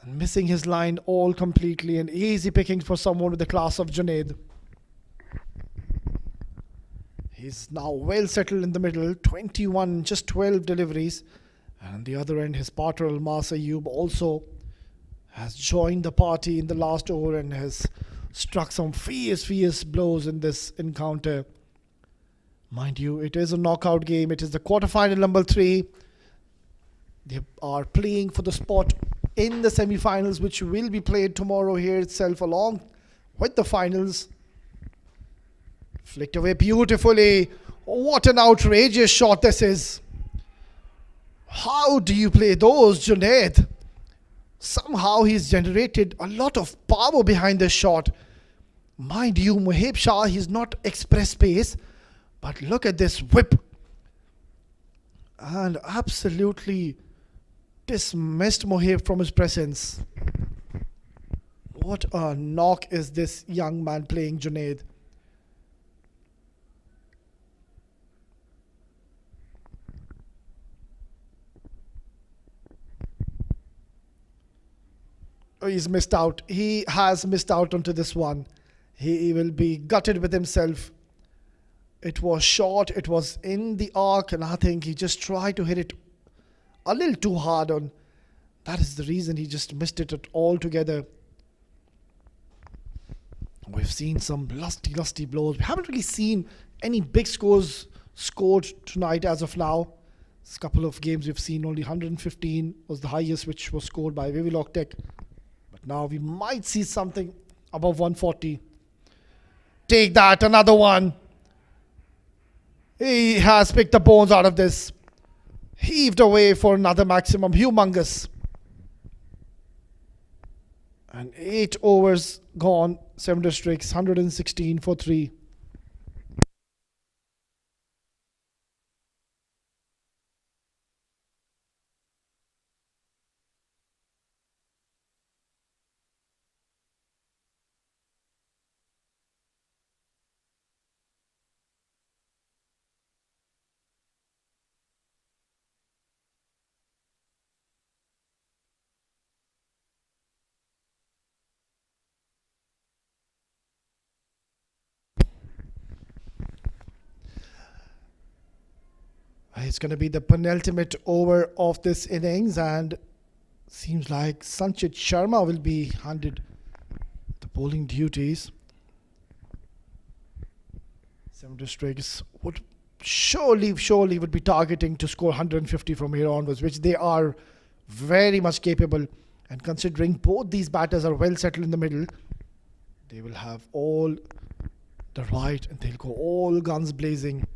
And missing his line all completely. And easy pickings for someone with the class of Junaid. He's now well settled in the middle. 21, just 12 deliveries. And on the other end, his partner Almas Ayub also has joined the party in the last over and has struck some fierce blows in this encounter. Mind you, it is a knockout game. It is the quarterfinal number 3. They are playing for the spot in the semi-finals, which will be played tomorrow here itself along with the finals. Flicked away beautifully. What an outrageous shot this is. How do you play those, Junaid? Somehow he's generated a lot of power behind this shot. Mind you, Mohib Shah, he's not express pace, but look at this whip. And absolutely dismissed Mohib from his presence. What a knock is this young man playing, Junaid. Oh, he's missed out. He has missed out onto this one. He will be gutted with himself. It was short, it was in the arc, and I think he just tried to hit it a little too hard on. That is the reason he just missed it altogether. We've seen some lusty blows. We haven't really seen any big scores scored tonight as of now. This couple of games we've seen only 115 was the highest which was scored by Vivilog Tech. But now we might see something above 140. Take that, another one. He has picked the bones out of this. Heaved away for another maximum. Humongous. And 8 overs gone. 7 districts. 116 for 3. It's going to be the penultimate over of this innings, and seems like Sanchit Sharma will be handed the bowling duties. 7 districts would surely would be targeting to score 150 from here onwards, which they are very much capable. And considering both these batters are well settled in the middle, They will have all the right and they'll go all guns blazing.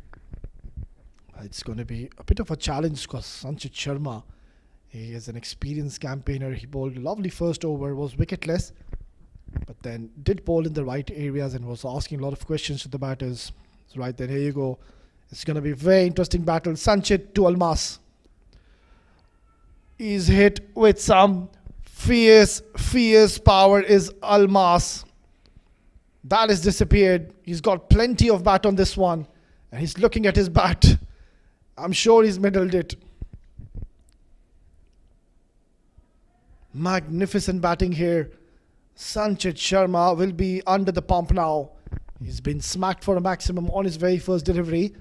It's going to be a bit of a challenge because Sanchit Sharma, he is an experienced campaigner. He bowled a lovely first over, was wicketless, but then did bowl in the right areas and was asking a lot of questions to the batters. So right then, here you go. It's going to be a very interesting battle. Sanchit to Almas. He's hit with some fierce power is Almas. That has disappeared. He's got plenty of bat on this one. And he's looking at his bat. I'm sure he's middled it. Magnificent batting here. Sanchit Sharma will be under the pump now. He's been smacked for a maximum on his very first delivery.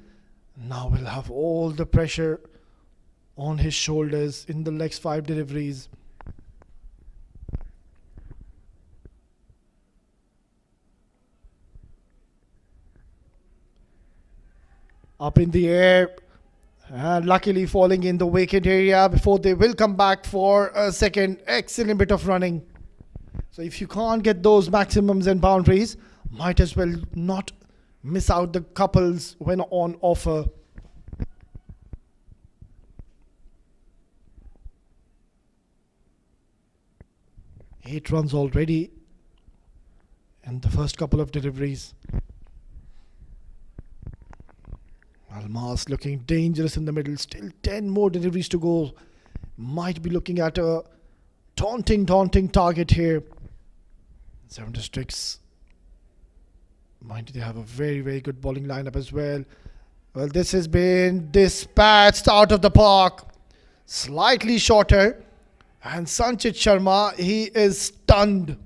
Now we'll have all the pressure on his shoulders in the next 5 deliveries. Up in the air. And luckily falling in the vacant area before they will come back for a second. Excellent bit of running. So if you can't get those maximums and boundaries, might as well not miss out the couples when on offer. Eight runs already in the first couple of deliveries. Almas looking dangerous in the middle. Still 10 more deliveries to go. Might be looking at a taunting target here. 7 districts. Mind they have a very good bowling lineup as well. Well, this has been dispatched out of the park. Slightly shorter. And Sanchit Sharma, he is stunned.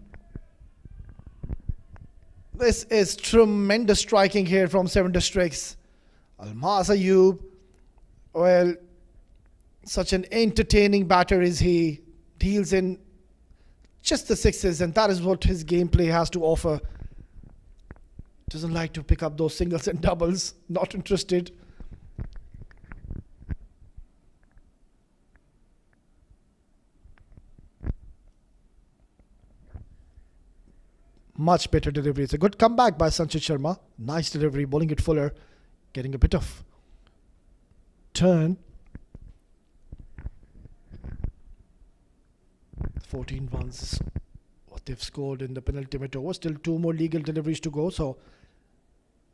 This is tremendous striking here from 7 districts. Almas Ayub, well, such an entertaining batter is he. Deals in just the sixes, and that is what his gameplay has to offer. Doesn't like to pick up those singles and doubles. Not interested. Much better delivery. It's a good comeback by Sanchit Sharma. Nice delivery, bowling it fuller. Getting a bit of turn. 14 runs what they've scored in the penultimate over. Still 2 more legal deliveries to go, so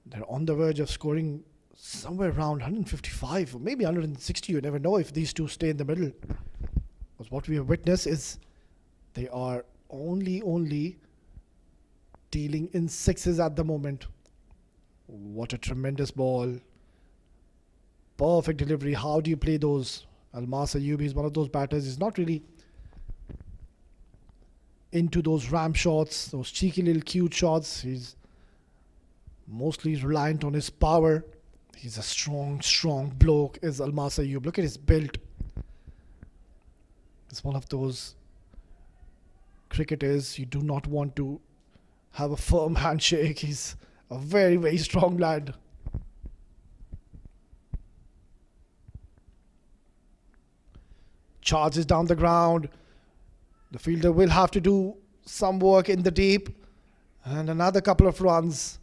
they're on the verge of scoring somewhere around 155 or maybe 160. You never know if these two stay in the middle, because what we have witnessed is they are only dealing in sixes at the moment. What a tremendous ball. Perfect delivery. How do you play those? Almas Ayubi is one of those batters. He's not really into those ram shots, those cheeky little cute shots. He's mostly reliant on his power. He's a strong bloke, is Almas Ayub. Look at his build. It's one of those cricketers you do not want to have a firm handshake. He's a very strong lad. Charges down the ground. The fielder will have to do some work in the deep. And another couple of runs.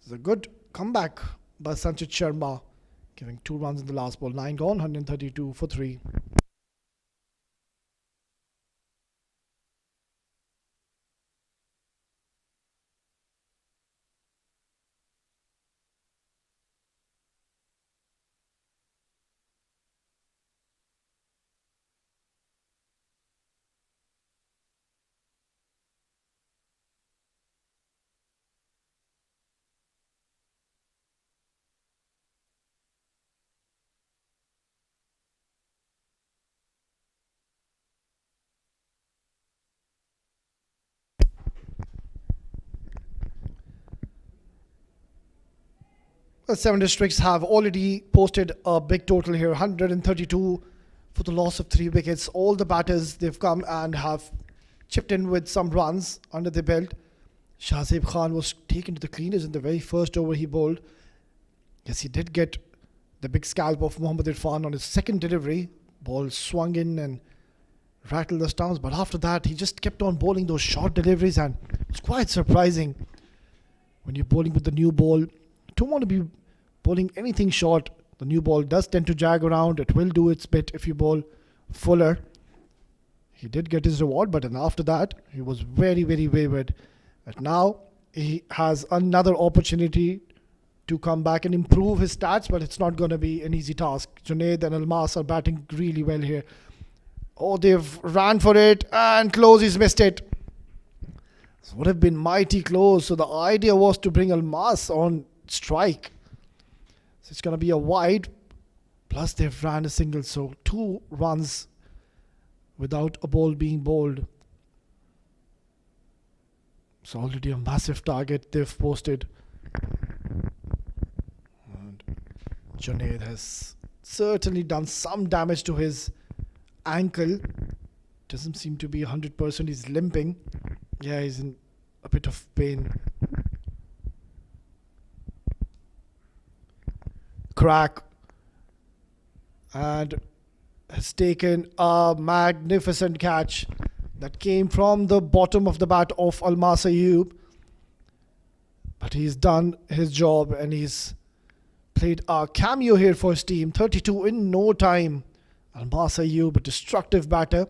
It's a good comeback by Sanchit Sharma, giving 2 runs in the last ball. 9 gone, 132 for 3. The 7 districts have already posted a big total here, 132 for the loss of 3 wickets. All the batters, they've come and have chipped in with some runs under their belt. Shahzeb Khan was taken to the cleaners in the very first over he bowled. Yes, he did get the big scalp of Mohammad Irfan on his second delivery. Ball swung in and rattle the stumps, but after that he just kept on bowling those short deliveries, and it was quite surprising. When you're bowling with the new ball, you don't want to be bowling anything short. The new ball does tend to jag around. It will do its bit if you bowl fuller. He did get his reward, but then after that he was very, very wayward. But now he has another opportunity to come back and improve his stats, but it's not going to be an easy task. Junaid and Almas are batting really well here. Oh, they've ran for it, and close, he's missed it. This would have been mighty close. So the idea was to bring Almas on strike. So it's going to be a wide, plus they've ran a single, so 2 runs without a ball being bowled. It's already a massive target they've posted. And Junaid has certainly done some damage to his ankle. Doesn't seem to be 100%. He's limping. Yeah, he's in a bit of pain. Crack. And has taken a magnificent catch that came from the bottom of the bat of Almas Ayub. But he's done his job and he's played a cameo here for his team. 32 in no time. Almas Ayub, a destructive batter.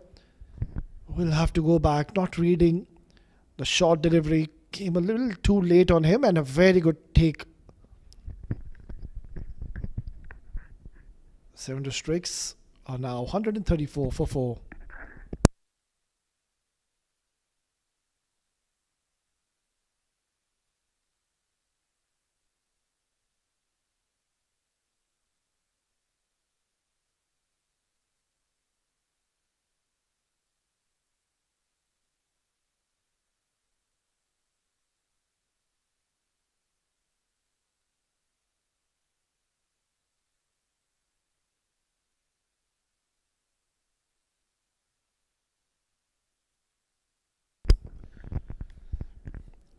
We'll have to go back. Not reading the short delivery. Came a little too late on him, and a very good take. 7 districts are now 134 for 4.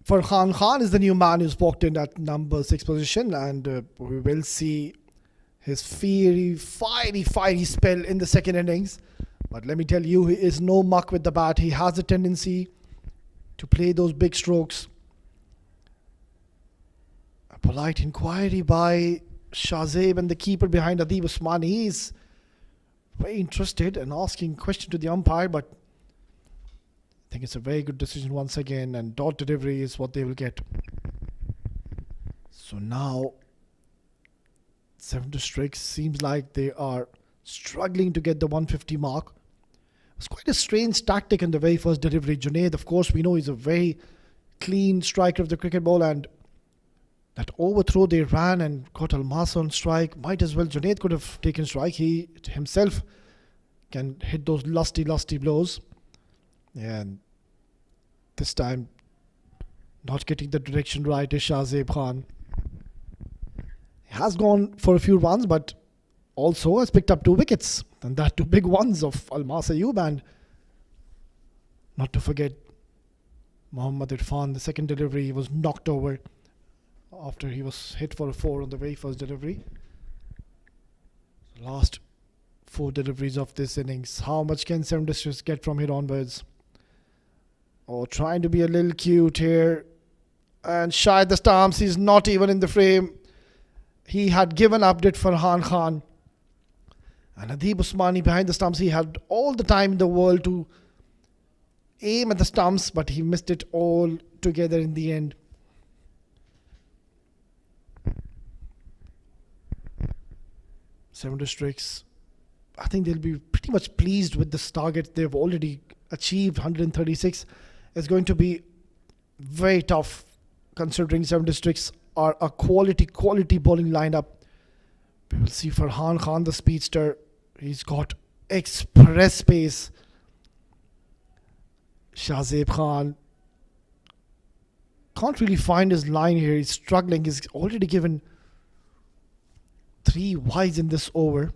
Farhan Khan is the new man who's walked in at number 6 position, and we will see his fiery spell in the second innings. But let me tell you, he is no muck with the bat. He has a tendency to play those big strokes. A polite inquiry by Shahzeb and the keeper behind Adib Usmani is very interested and asking question to the umpire, but I think it's a very good decision once again, and dot delivery is what they will get. So now 7 districts seems like they are struggling to get the 150 mark. It was quite a strange tactic in the very first delivery. Junaid, of course, we know he's a very clean striker of the cricket ball, and that overthrow they ran and got Almas on strike. Might as well Junaid could have taken strike. He himself can hit those lusty blows. And this time, not getting the direction right is Shahzeb Khan. He has gone for a few runs, but also has picked up 2 wickets. And that 2 big ones of Almas Ayub, and not to forget Mohammad Irfan. The second delivery, he was knocked over after he was hit for a 4 on the very first delivery. Last 4 deliveries of this innings. How much can 7 districts get from here onwards? Oh, trying to be a little cute here. And shy the stumps. He's not even in the frame. He had given up, did Farhan Khan. And Adib Usmani behind the stumps. He had all the time in the world to aim at the stumps, but he missed it all together in the end. Seven districts. I think they'll be pretty much pleased with this target. They've already achieved 136. It's going to be very tough considering 7 districts are a quality bowling lineup. We will see Farhan Khan, the speedster. He's got express pace. Shahzeb Khan can't really find his line here. He's struggling. He's already given 3 wides in this over.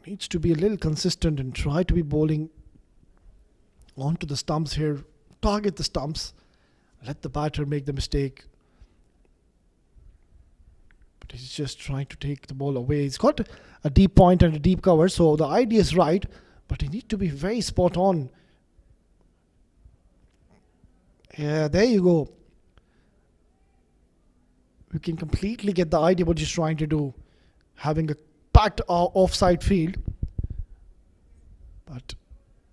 Needs to be a little consistent and try to be bowling onto the stumps here. Target the stumps. Let the batter make the mistake. But he's just trying to take the ball away. He's got a deep point and a deep cover, so the idea is right, but he needs to be very spot on. Yeah, there you go. You can completely get the idea what he's trying to do, having a packed offside field. But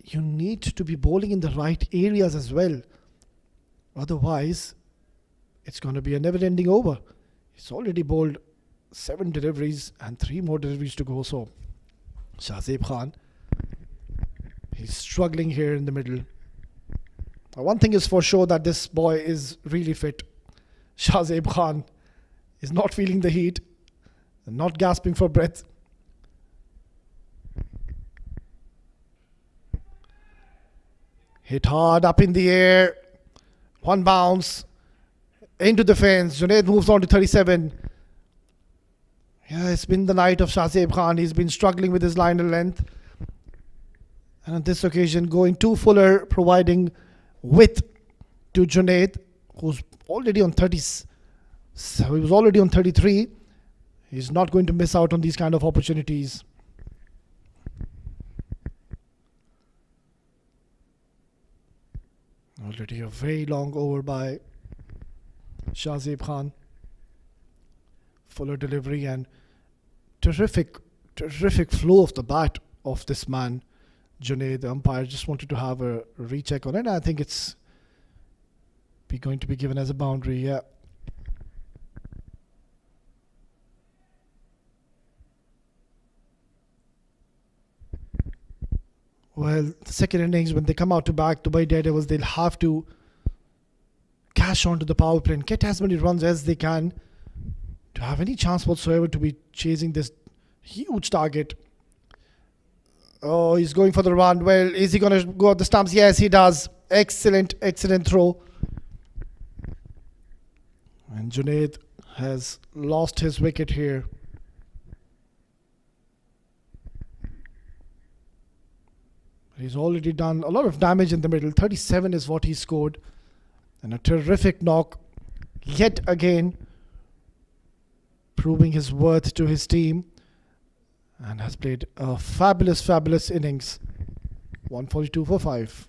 you need to be bowling in the right areas as well. Otherwise, it's going to be a never-ending over. He's already bowled 7 deliveries and 3 more deliveries to go. So, Shahzeb Khan, he's struggling here in the middle. One thing is for sure that this boy is really fit. Shahzeb Khan is not feeling the heat, not gasping for breath. Hit hard up in the air. One bounce into the fence. Junaid moves on to 37. Yeah, it's been the night of Shahzeb Khan. He's been struggling with his line and length. And on this occasion, going too fuller, providing width to Junaid, who's already on 30. So he was already on 33. He's not going to miss out on these kind of opportunities. Already a very long over by Shahzeb Khan. Fuller delivery and terrific flow of the bat of this man, Junaid. The umpire just wanted to have a recheck on it. I think it's going to be given as a boundary. Yeah. Well, the second innings, when they come out to back Dubai DareDevils, they'll have to cash on to the power play and get as many runs as they can to have any chance whatsoever to be chasing this huge target. Oh, he's going for the run. Well, is he going to go at the stumps? Yes, he does. Excellent throw. And Junaid has lost his wicket here. He's already done a lot of damage in the middle. 37 is what he scored. And a terrific knock. Yet again, proving his worth to his team. And has played a fabulous innings. 142 for 5.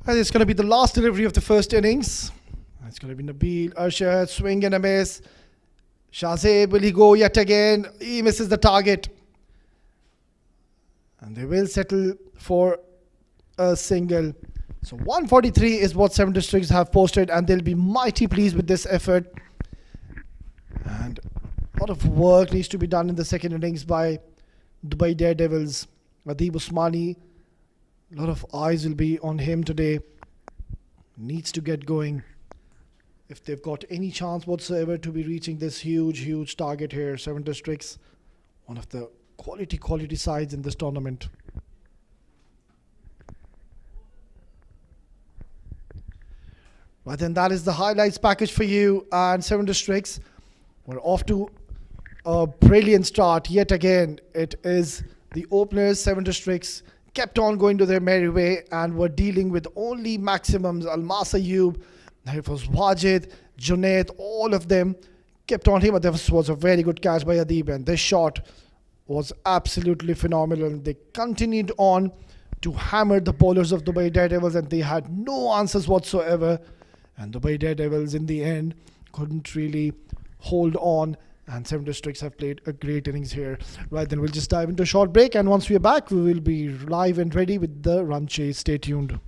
And it's going to be the last delivery of the first innings. It's going to be Nabil, Arshad, swing and a miss. Shahzeb, will he go yet again? He misses the target. And they will settle for a single. So 143 is what 7 districts have posted, and they'll be mighty pleased with this effort. And a lot of work needs to be done in the second innings by Dubai DareDevils. Adib Usmani, a lot of eyes will be on him today. Needs to get going if they've got any chance whatsoever to be reaching this huge target here. 7 districts, one of the quality sides in this tournament. Right then, that is the highlights package for you. And 7 districts, we're off to a brilliant start yet again. It is the openers. 7 districts kept on going to their merry way and were dealing with only maximums. Almas Ayub, it was Wajid, Junaid, all of them kept on him. But this was a very good catch by Adib, and this shot was absolutely phenomenal. They continued on to hammer the bowlers of Dubai DareDevils, and they had no answers whatsoever. And Dubai DareDevils in the end couldn't really hold on. And 7 districts have played a great innings here. Right, then we'll just dive into a short break. And once we are back, we will be live and ready with the run chase. Stay tuned.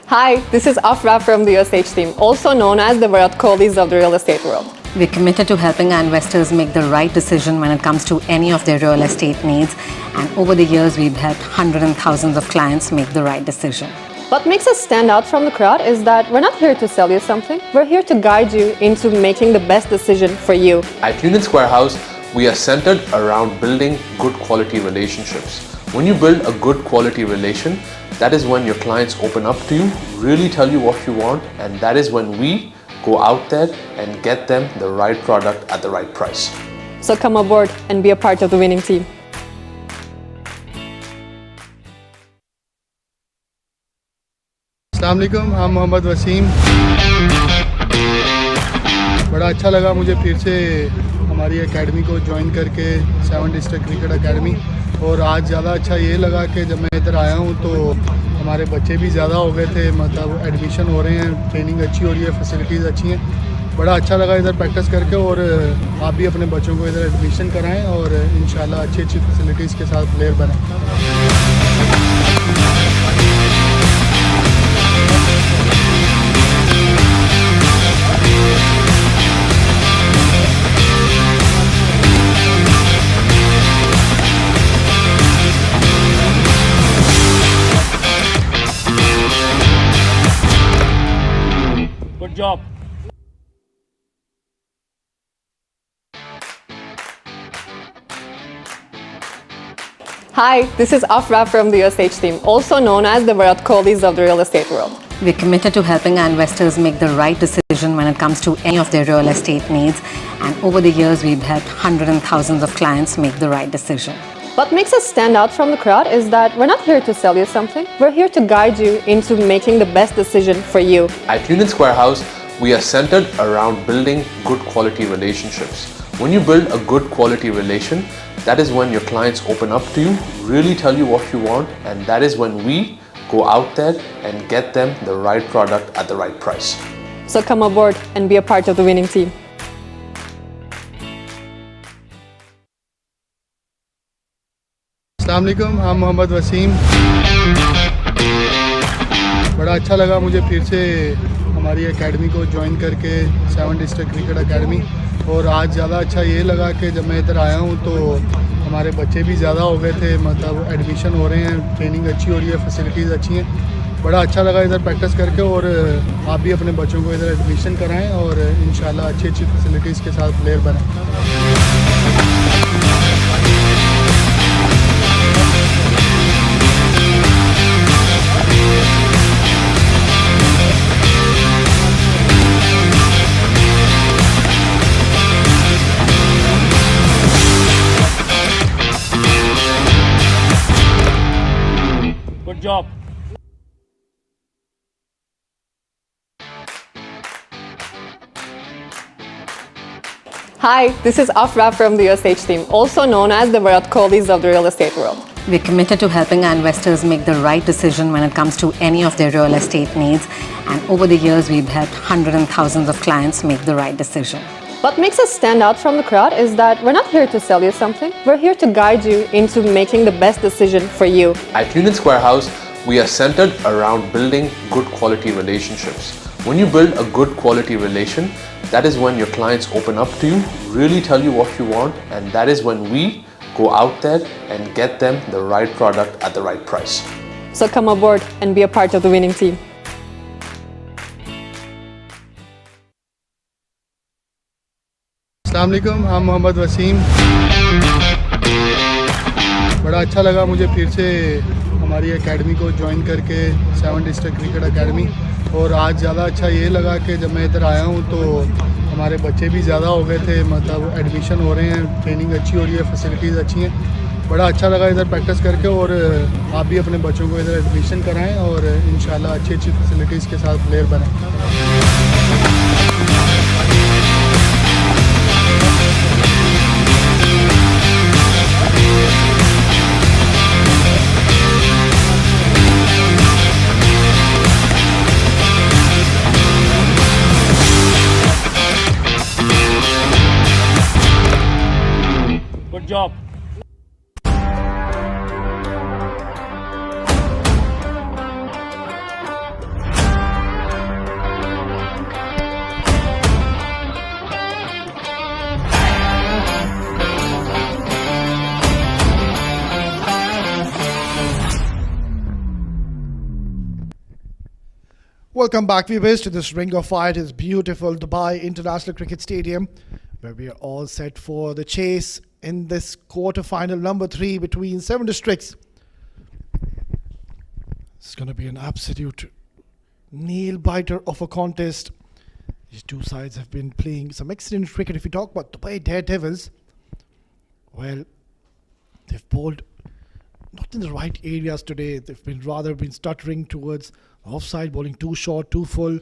Hi, this is Afra from the USH team, also known as the Virat Kohlis of the real estate world. We're committed to helping our investors make the right decision when it comes to any of their real estate needs. And over the years, we've helped hundreds and thousands of clients make the right decision. What makes us stand out from the crowd is that we're not here to sell you something. We're here to guide you into making the best decision for you. At Union Square House, we are centered around building good quality relationships. When you build a good quality relation, that is when your clients open up to you, really tell you what you want, and that is when we go out there and get them the right product at the right price. So come aboard and be a part of the winning team. अस्सलाम वालेकुम, हम मोहम्मद वसीम। बड़ा अच्छा लगा मुझे फिर से हमारी एकेडमी को ज्वाइन करके 7 डिस्ट्रिक्ट क्रिकेट एकेडमी। और आज ज़्यादा अच्छा ये लगा कि जब मैं इधर आया हूँ तो हमारे बच्चे भी ज़्यादा हो गए थे, मतलब एडमिशन हो रहे हैं, ट्रेनिंग अच्छी हो रही है, फैसिलिटीज़ अच्छी हैं। बड़ा अच्छा लगा इधर प्रैक्टिस करके। और आप भी अपने बच्चों को इधर एडमिशन कराएं और इंशाल्लाह अच्छी अच्छी फैसिलिटीज़ के साथ प्लेयर बनें। Good job. Hi, this is Afra from the USH team, also known as the Virat Kohlis of the real estate world. We're committed to helping our investors make the right decision when it comes to any of their real estate needs. And over the years, we've helped hundreds and thousands of clients make the right decision. What makes us stand out from the crowd is that we're not here to sell you something. We're here to guide you into making the best decision for you. At Union Square House, we are centered around building good quality relationships. When you build a good quality relation, that is when your clients open up to you, really tell you what you want, and that is when we go out there and get them the right product at the right price. So come aboard and be a part of the winning team. अस्सलाम वालेकुम, हम मोहम्मद वसीम। बड़ा अच्छा लगा मुझे फिर से हमारी एकेडमी को ज्वाइन करके 7 डिस्ट्रिक्ट क्रिकेट एकेडमी। और आज ज़्यादा अच्छा ये लगा कि जब मैं इधर आया हूँ तो हमारे बच्चे भी ज़्यादा हो गए थे, मतलब एडमिशन हो रहे हैं, ट्रेनिंग अच्छी हो रही है, फैसिलिटीज़ अच्छी हैं। बड़ा अच्छा लगा इधर प्रैक्टिस करके। और आप भी अपने बच्चों को इधर एडमिशन कराएं और इंशाल्लाह अच्छी अच्छी फैसिलिटीज़ के साथ प्लेयर बनें। Good job. Hi, this is Afra from the USH team, also known as the Virat Kohlis of the real estate world. We're committed to helping our investors make the right decision when it comes to any of their real estate needs. And over the years, we've helped hundreds and thousands of clients make the right decision. What makes us stand out from the crowd is that we're not here to sell you something. We're here to guide you into making the best decision for you. At Union Square House, we are centered around building good quality relationships. When you build a good quality relation, that is when your clients open up to you, really tell you what you want, and that is when we go out there and get them the right product at the right price. So come aboard and be a part of the winning team. अस्सलाम वालेकुम, हम मोहम्मद वसीम। बड़ा अच्छा लगा मुझे फिर से हमारी एकेडमी को ज्वाइन करके 7 डिस्ट्रिक्ट क्रिकेट एकेडमी। और आज ज़्यादा अच्छा ये लगा कि जब मैं इधर आया हूँ तो हमारे बच्चे भी ज़्यादा हो गए थे, मतलब एडमिशन हो रहे हैं, ट्रेनिंग अच्छी हो रही है, फैसिलिटीज़ अच्छी हैं। बड़ा अच्छा लगा इधर प्रैक्टिस करके। और आप भी अपने बच्चों को इधर एडमिशन कराएं और इंशाल्लाह अच्छी अच्छी फैसिलिटीज़ के साथ प्लेयर बनें। Good job. Welcome back, viewers, to this ring of fire. It is beautiful Dubai International Cricket Stadium, where we are all set for the chase in this quarter-final number 3 between 7 districts. It's going to be an absolute nail-biter of a contest. These two sides have been playing some excellent cricket. If you talk about Dubai DareDevils, well, they've bowled not in the right areas today. They've been stuttering towards offside, bowling too short, too full,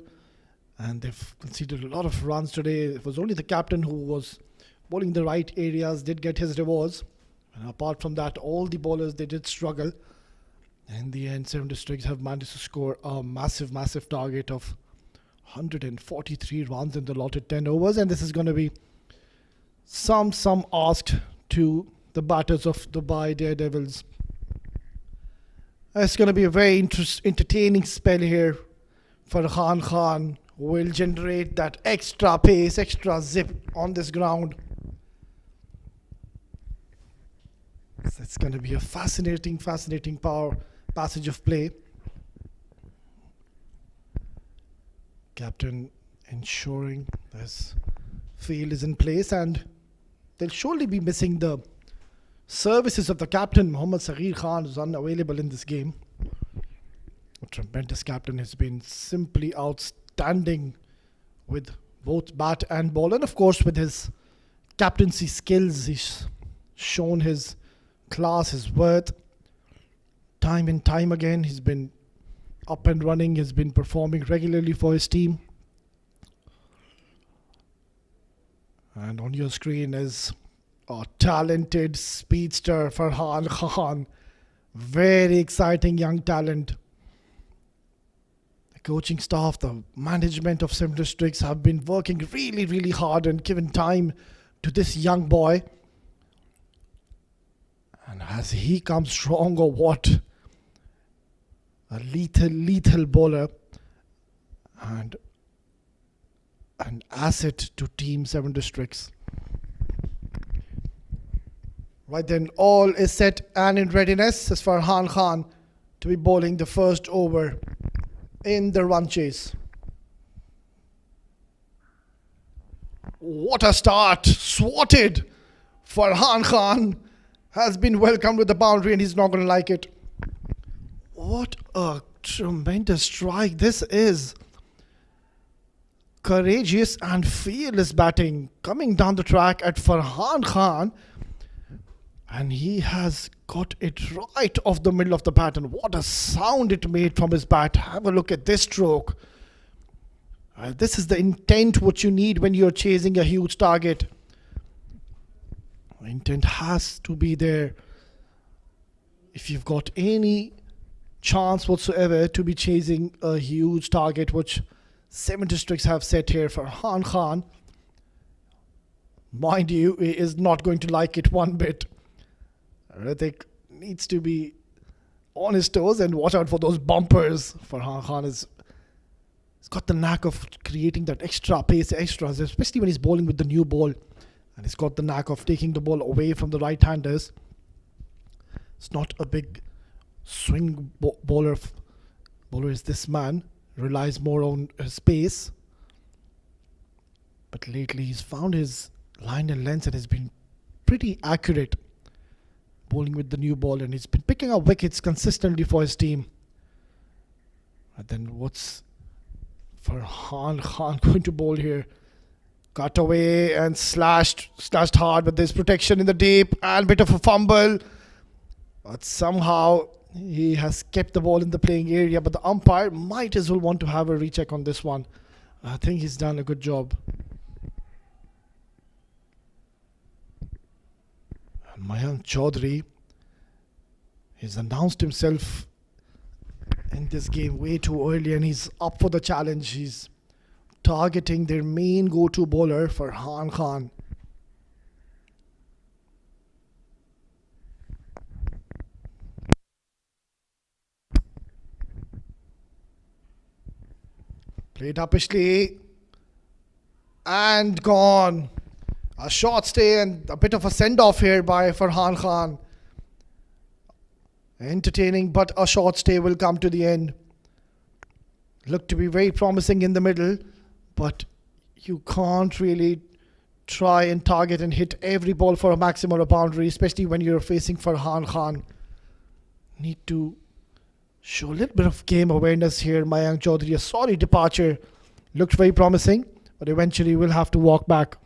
and they've conceded a lot of runs today. It was only the captain who was bowling the right areas, did get his rewards, and apart from that, all the bowlers, they did struggle. In the end, 7 districts have managed to score a massive target of 143 runs in the allotted 10 overs, and this is going to be some asked to the batters of Dubai DareDevils. It's going to be a very entertaining spell here. Farhan Khan will generate that extra pace, extra zip on this ground. So it's going to be a fascinating passage of play. Captain ensuring this field is in place, and they'll surely be missing the services of the captain, Mohammad Saghir Khan, who's unavailable in this game. A tremendous captain, has been simply outstanding with both bat and ball, and of course with his captaincy skills. He's shown his class, his worth. Time and time again, he's been up and running, he's been performing regularly for his team. And on your screen is a talented speedster, Farhan Khan. Very exciting young talent. The coaching staff, the management of 7 districts have been working really hard and given time to this young boy. And has he come strong or what? A lethal bowler and an asset to Team 7 districts. Right then, all is set and in readiness as Farhan Khan to be bowling the first over in the run chase. What a start! Swatted! Farhan Khan has been welcomed with the boundary, and he's not going to like it. What a tremendous strike this is. Courageous and fearless batting coming down the track at Farhan Khan. And he has got it right off the middle of the bat. And what a sound it made from his bat. Have a look at this stroke. This is the intent what you need when you're chasing a huge target. Intent has to be there. If you've got any chance whatsoever to be chasing a huge target, which 7 districts have set here for Farhan Khan, mind you, he is not going to like it one bit. Ritik needs to be on his toes and watch out for those bumpers. Farhan Khan he's got the knack of creating that extra pace, extras, especially when he's bowling with the new ball. And he's got the knack of taking the ball away from the right-handers. It's not a big swing bowler. Bowler is this man. Relies more on his pace. But lately he's found his line and length and has been pretty accurate bowling with the new ball, and he's been picking up wickets consistently for his team. And then what's Farhan Khan going to bowl here? Cut away and slashed hard, but there's protection in the deep and bit of a fumble. But somehow he has kept the ball in the playing area, but the umpire might as well want to have a recheck on this one. I think he's done a good job. Mayank Chaudhary has announced himself in this game way too early, and he's up for the challenge. He's targeting their main go-to bowler, Farhan Khan. Played uppishly and gone. A short stay and a bit of a send-off here by Farhan Khan. Entertaining, but a short stay will come to the end. looked to be very promising in the middle, but you can't really try and target and hit every ball for a maximum or a boundary, especially when you're facing Farhan Khan. Need to show a little bit of game awareness here. Mayank Chaudhary, a sorry departure. Looked very promising, but eventually will have to walk back.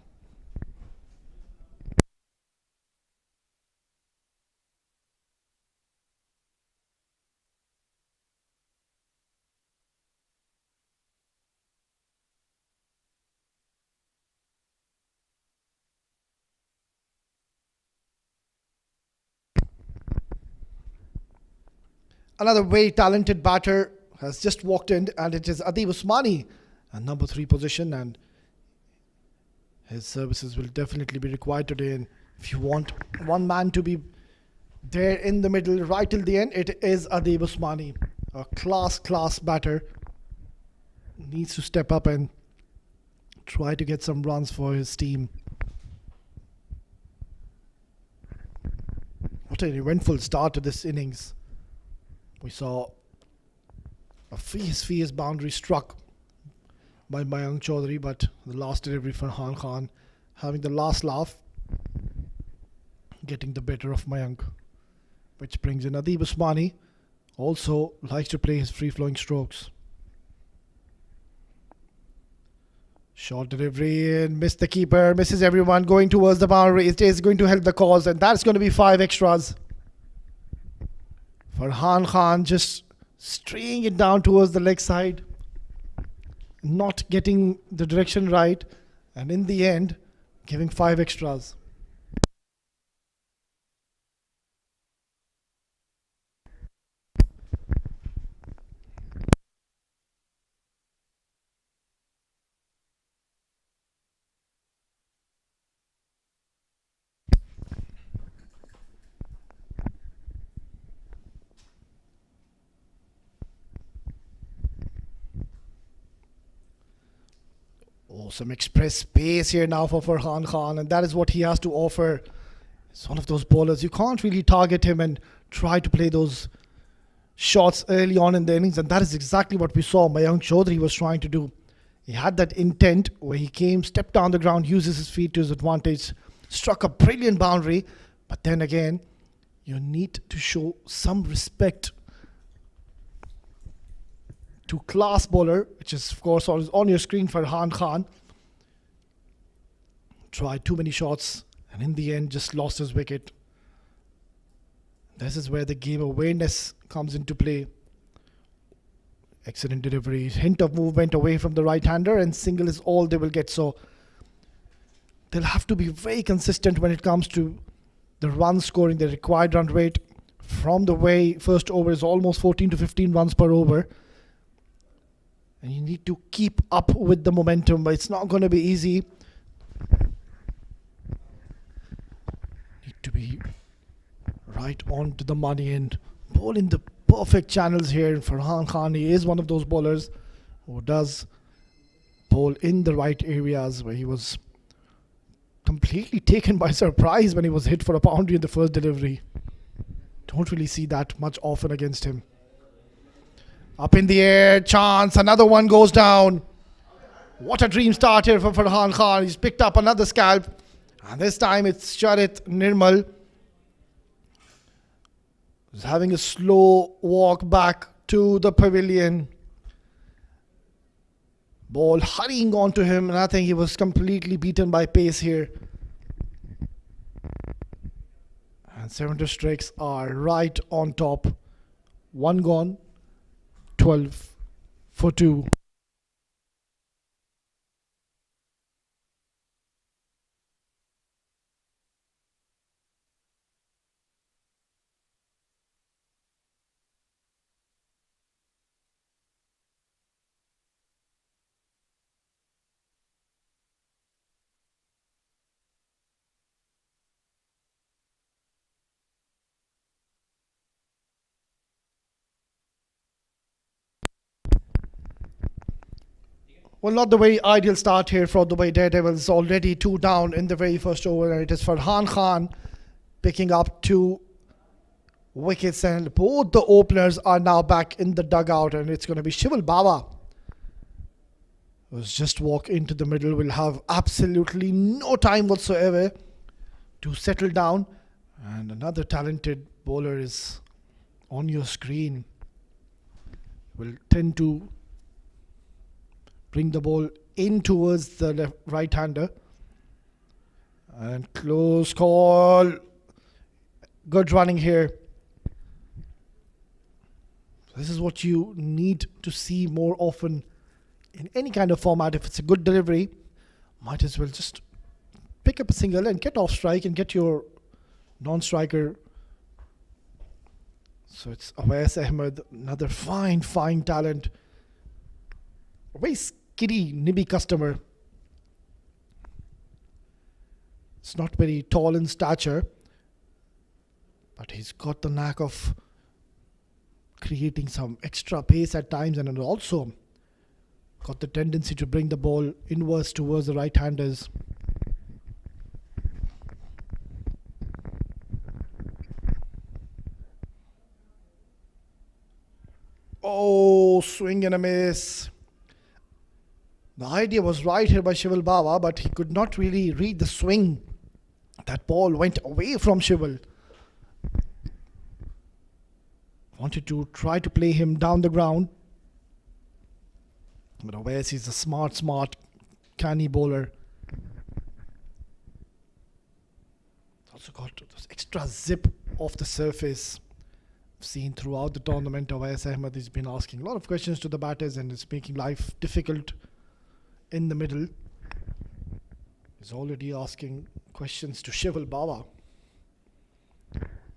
Another very talented batter has just walked in, and it is Adib Usmani at number 3 position, and his services will definitely be required today. And if you want one man to be there in the middle right till the end, it is Adib Usmani, a class batter. Needs to step up and try to get some runs for his team. What an eventful start to this innings. We saw a fierce boundary struck by Mayank Chaudhary, but the last delivery for Farhan Khan having the last laugh, getting the better of Mayank, which brings in Adib Usmani. Also likes to play his free-flowing strokes. Short delivery and missed the keeper, misses everyone, going towards the boundary. It is going to help the cause, and that's going to be 5 extras. Farhan Khan just straying it down towards the leg side, not getting the direction right, and in the end giving 5 extras. Oh, some express pace here now for Farhan Khan, and that is what he has to offer. It's one of those bowlers, you can't really target him and try to play those shots early on in the innings, and that is exactly what we saw Mayank Chaudhary was trying to do. He had that intent where he came, stepped down the ground, uses his feet to his advantage, struck a brilliant boundary, but then again, you need to show some respect to class bowler, which is of course on your screen for Farhan Khan. Tried too many shots and in the end just lost his wicket. This is where the game awareness comes into play. Excellent delivery, hint of movement away from the right-hander, and single is all they will get. So they'll have to be very consistent when it comes to the run scoring, the required run rate. From the way first over is almost 14 to 15 runs per over. And you need to keep up with the momentum, but it's not going to be easy. Need to be right on to the money and bowl in the perfect channels here. Farhan Khan, he is one of those bowlers who does bowl in the right areas, where he was completely taken by surprise when he was hit for a boundary in the first delivery. Don't really see that much often against him. Up in the air, chance, another one goes down. What a dream start here for Farhan Khan. He's picked up another scalp, and this time it's Charit Nirmal. He's having a slow walk back to the pavilion. Ball hurrying onto him, and I think he was completely beaten by pace here. And 7 strikes are right on top. 1 gone. 12 for 2. Well, not the very ideal start here for the way DareDevils, already 2 down in the very first over, and it is Farhan Khan picking up 2 wickets, and both the openers are now back in the dugout, and it's going to be Shival Bawa was just walk into the middle, will have absolutely no time whatsoever to settle down. And another talented bowler is on your screen. Will tend to bring the ball in towards the right-hander. And close call. Good running here. This is what you need to see more often in any kind of format. If it's a good delivery, might as well just pick up a single and get off strike and get your non-striker. So it's Awais Ahmed, another fine talent. A very skiddy, nibby customer. It's not very tall in stature, but he's got the knack of creating some extra pace at times, and also got the tendency to bring the ball inwards towards the right-handers. Oh, swing and a miss. The idea was right here by Shival Bawa, but he could not really read the swing. That ball went away from Shival. Wanted to try to play him down the ground. But Awais is a smart, canny bowler. Also got this extra zip off the surface. Seen throughout the tournament, Awais Ahmed has been asking a lot of questions to the batters and is making life difficult in the middle. He's already asking questions to Shival Bawa.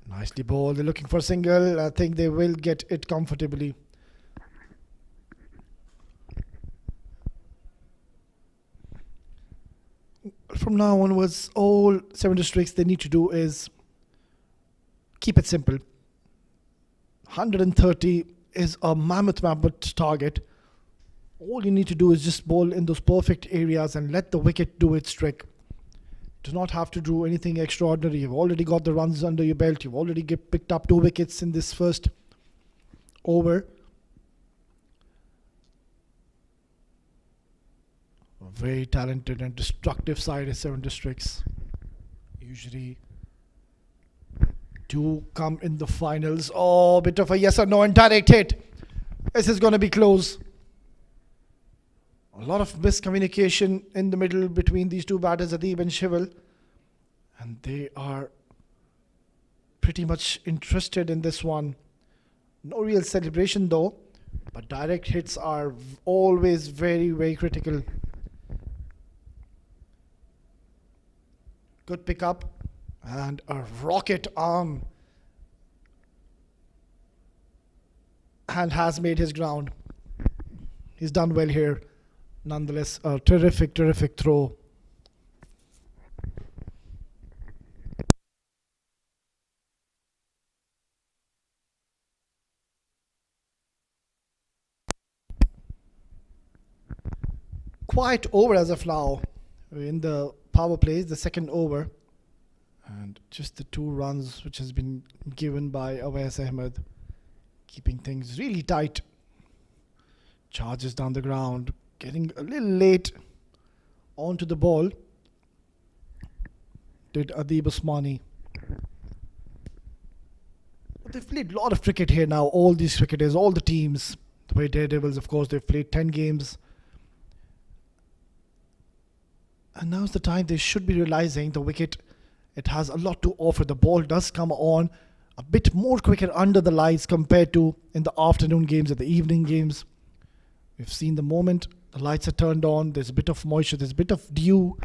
Nicely bowled. They're looking for a single. I think they will get it comfortably. From now onwards, all 7 districts they need to do is keep it simple. 130 is a mammoth target. All you need to do is just bowl in those perfect areas and let the wicket do its trick. Do not have to do anything extraordinary. You've already got the runs under your belt. You've already picked up 2 wickets in this first over. A very talented and destructive side is 7 districts. Usually do come in the finals. Oh, bit of a yes or no indirect hit. This is going to be close. A lot of miscommunication in the middle between these 2 batters, Adib and Shival. And they are pretty much interested in this one. No real celebration though. But direct hits are always very critical. Good pickup. And a rocket arm. And has made his ground. He's done well here. Nonetheless, a terrific throw. Quiet over as of now in the power plays, the second over. And just the 2 runs which has been given by Awais Ahmed, keeping things really tight. Charges down the ground, getting a little late onto the ball. Did Adib Osmani. They've played a lot of cricket here now, all these cricketers, all the teams. The way DareDevils, of course, they've played 10 games. And now's the time they should be realizing the wicket, it has a lot to offer. The ball does come on a bit more quicker under the lights compared to in the afternoon games or the evening games. We've seen the moment the lights are turned on, there's a bit of moisture, there's a bit of dew.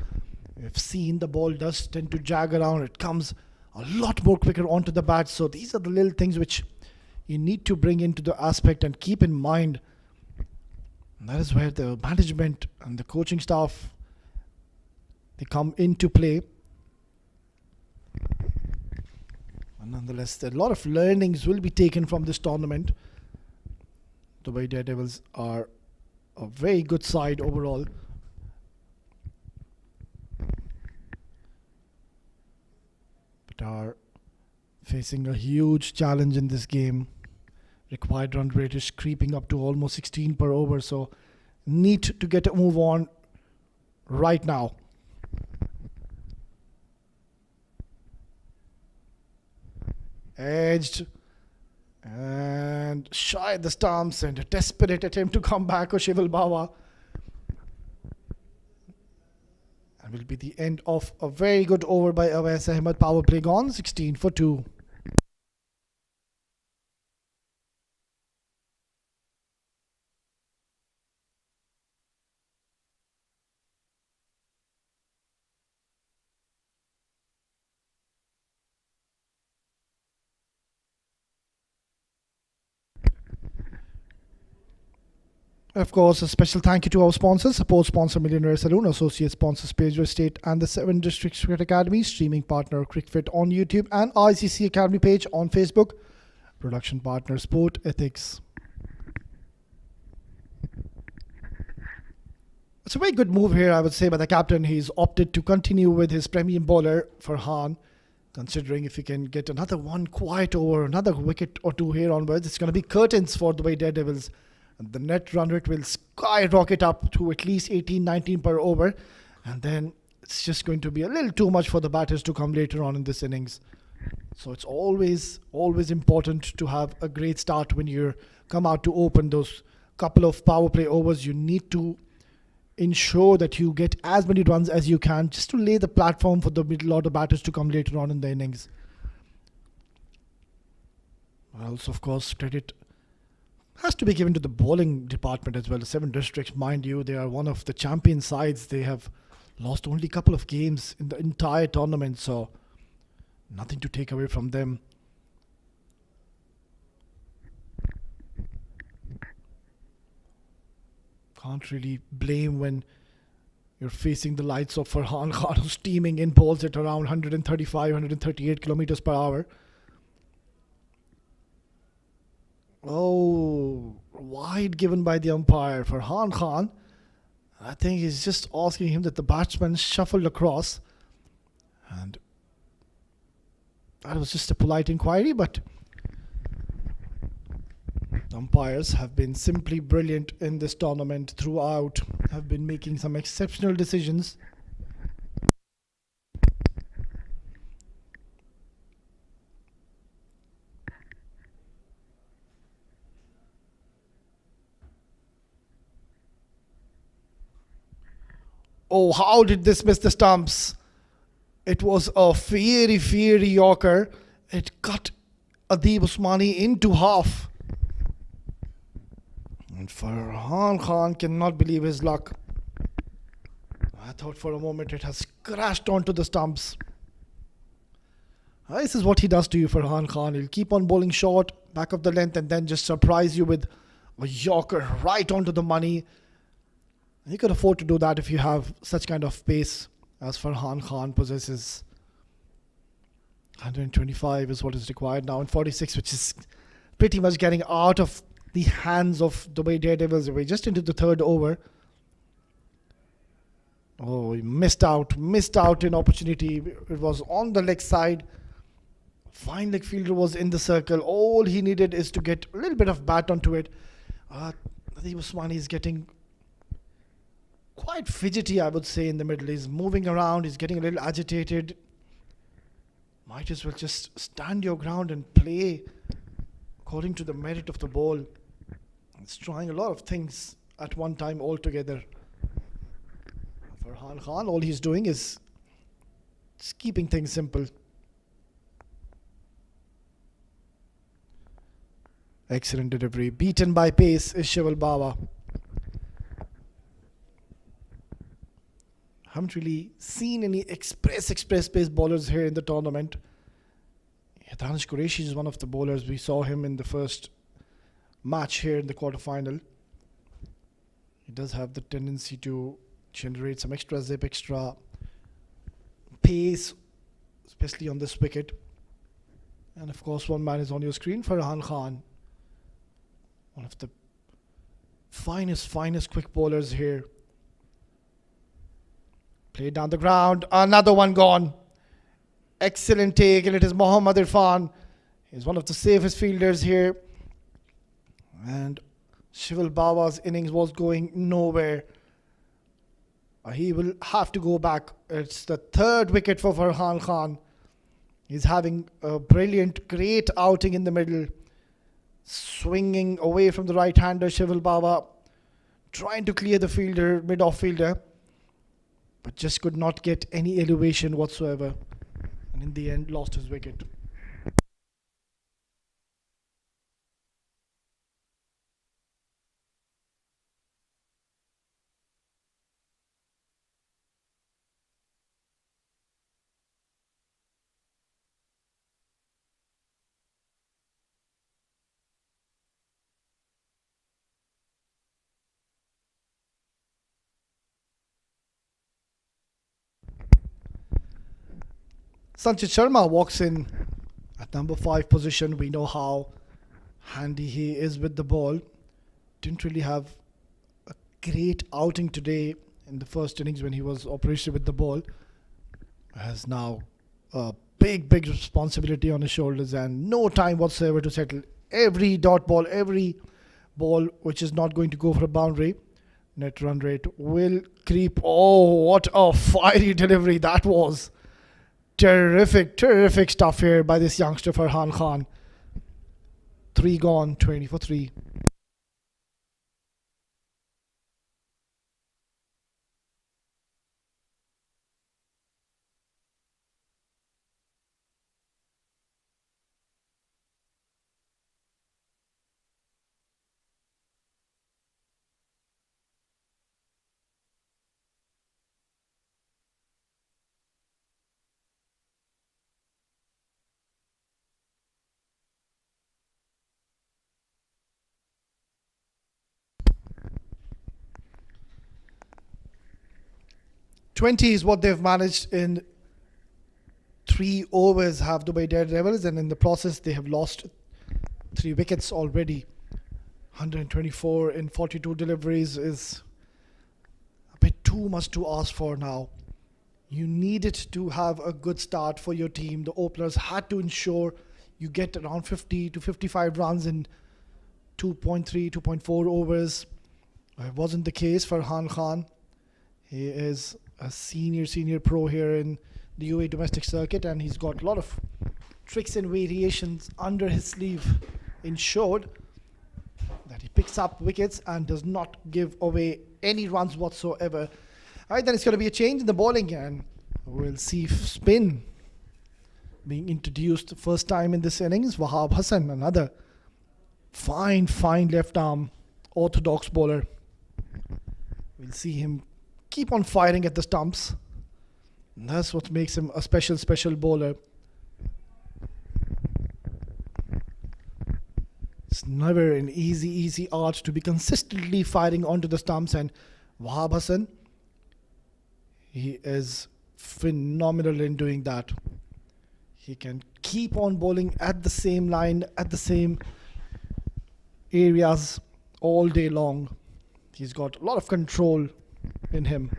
We've seen the ball does tend to jag around. It comes a lot more quicker onto the bat. So these are the little things which you need to bring into the aspect and keep in mind. And that is where the management and the coaching staff, they come into play. And nonetheless, a lot of learnings will be taken from this tournament. The way DareDevils are a very good side overall. But are facing a huge challenge in this game. Required run rate is creeping up to almost 16 per over. So need to get a move on right now. Edged and shy the stumps, and a desperate attempt to come back of Shival Bawa. And will be the end of a very good over by Awais Ahmed. Power play gone, 16 for 2. Of course, a special thank you to our sponsors, support sponsor Millionaire Saloon, associate sponsors Page Real Estate and the 7 District Cricket Academy, streaming partner Cricfit on YouTube and ICC Academy page on Facebook, production partner Sport Ethics. It's a very good move here, I would say, by the captain. He's opted to continue with his premium bowler Farhan, considering if he can get another one quiet over, another wicket or two here onwards, it's going to be curtains for the way DareDevils. And the net run rate will skyrocket up to at least 18, 19 per over. And then it's just going to be a little too much for the batters to come later on in this innings. So it's always important to have a great start when you come out to open those couple of power play overs. You need to ensure that you get as many runs as you can, just to lay the platform for the middle order batters to come later on in the innings. Also, of course, credit has to be given to the bowling department as well. The 7 Districts, mind you, they are one of the champion sides. They have lost only a couple of games in the entire tournament, so nothing to take away from them. Can't really blame when you're facing the likes of Farhan Khan, who's steaming in balls at around 135, 138 kilometers per hour. Oh, wide given by the umpire. Farhan Khan, I think he's just asking him that the batsman shuffled across. And that was just a polite inquiry, but the umpires have been simply brilliant in this tournament throughout, have been making some exceptional decisions. Oh, how did this miss the stumps? It was a fiery Yorker. It cut Adib Usmani into half. And Farhan Khan cannot believe his luck. I thought for a moment it has crashed onto the stumps. This is what he does to you, Farhan Khan. He'll keep on bowling short, back of the length, and then just surprise you with a Yorker right onto the money. You could afford to do that if you have such kind of pace as Farhan Khan possesses. 125 is what is required now, and 46, which is pretty much getting out of the hands of the way DareDevils away, just into the 3rd over. Oh, he missed out in opportunity. It was on the leg side. Fine leg fielder was in the circle. All he needed is to get a little bit of bat onto it. Adib Usmani is getting quite fidgety, I would say, in the middle. He's moving around, he's getting a little agitated. Might as well just stand your ground and play according to the merit of the ball. He's trying a lot of things at one time altogether. Farhan Khan, all he's doing is just keeping things simple. Excellent delivery. Beaten by pace is Shival Bawa. Haven't really seen any express pace bowlers here in the tournament. Danish Qureshi is one of the bowlers. We saw him in the first match here in the quarterfinal. He does have the tendency to generate some extra zip, extra pace, especially on this wicket. And of course, one man is on your screen, Farhan Khan. One of the finest quick bowlers here. Played down the ground, another one gone. Excellent take, and it is Mohammad Irfan. He's one of the safest fielders here. And Shival Baba's innings was going nowhere. He will have to go back. It's the third wicket for Farhan Khan. He's having a brilliant, great outing in the middle. Swinging away from the right-hander, Shival Baba. Trying to clear the fielder, mid-off fielder. But just could not get any elevation whatsoever. And in the end, lost his wicket. Sanchit Sharma walks in at number 5 position. We know how handy he is with the ball. Didn't really have a great outing today in the first innings when he was operational with the ball. Has now a big responsibility on his shoulders and no time whatsoever to settle. Every dot ball, every ball which is not going to go for a boundary, net run rate will creep. Oh, what a fiery delivery that was. Terrific stuff here by this youngster Farhan Khan. 3 gone, 20 for 3. $20 is what they've managed in 3 overs, have Dubai DareDevils, and in the process they have lost 3 wickets already. 124 in 42 deliveries is a bit too much to ask for now. You needed to have a good start for your team. The openers had to ensure you get around 50 to 55 runs in 2.3, 2.4 overs. It wasn't the case for Farhan Khan. He is a senior pro here in the UAE domestic circuit, and he's got a lot of tricks and variations under his sleeve. Ensured that he picks up wickets and does not give away any runs whatsoever. Alright, then it's going to be a change in the bowling, and we'll see spin being introduced first time in this innings. Wahab Hassan, another fine left arm orthodox bowler. We'll see him keep on firing at the stumps. And that's what makes him a special bowler. It's never an easy art to be consistently firing onto the stumps, and Wahab Hassan, he is phenomenal in doing that. He can keep on bowling at the same line, at the same areas all day long. He's got a lot of control in him.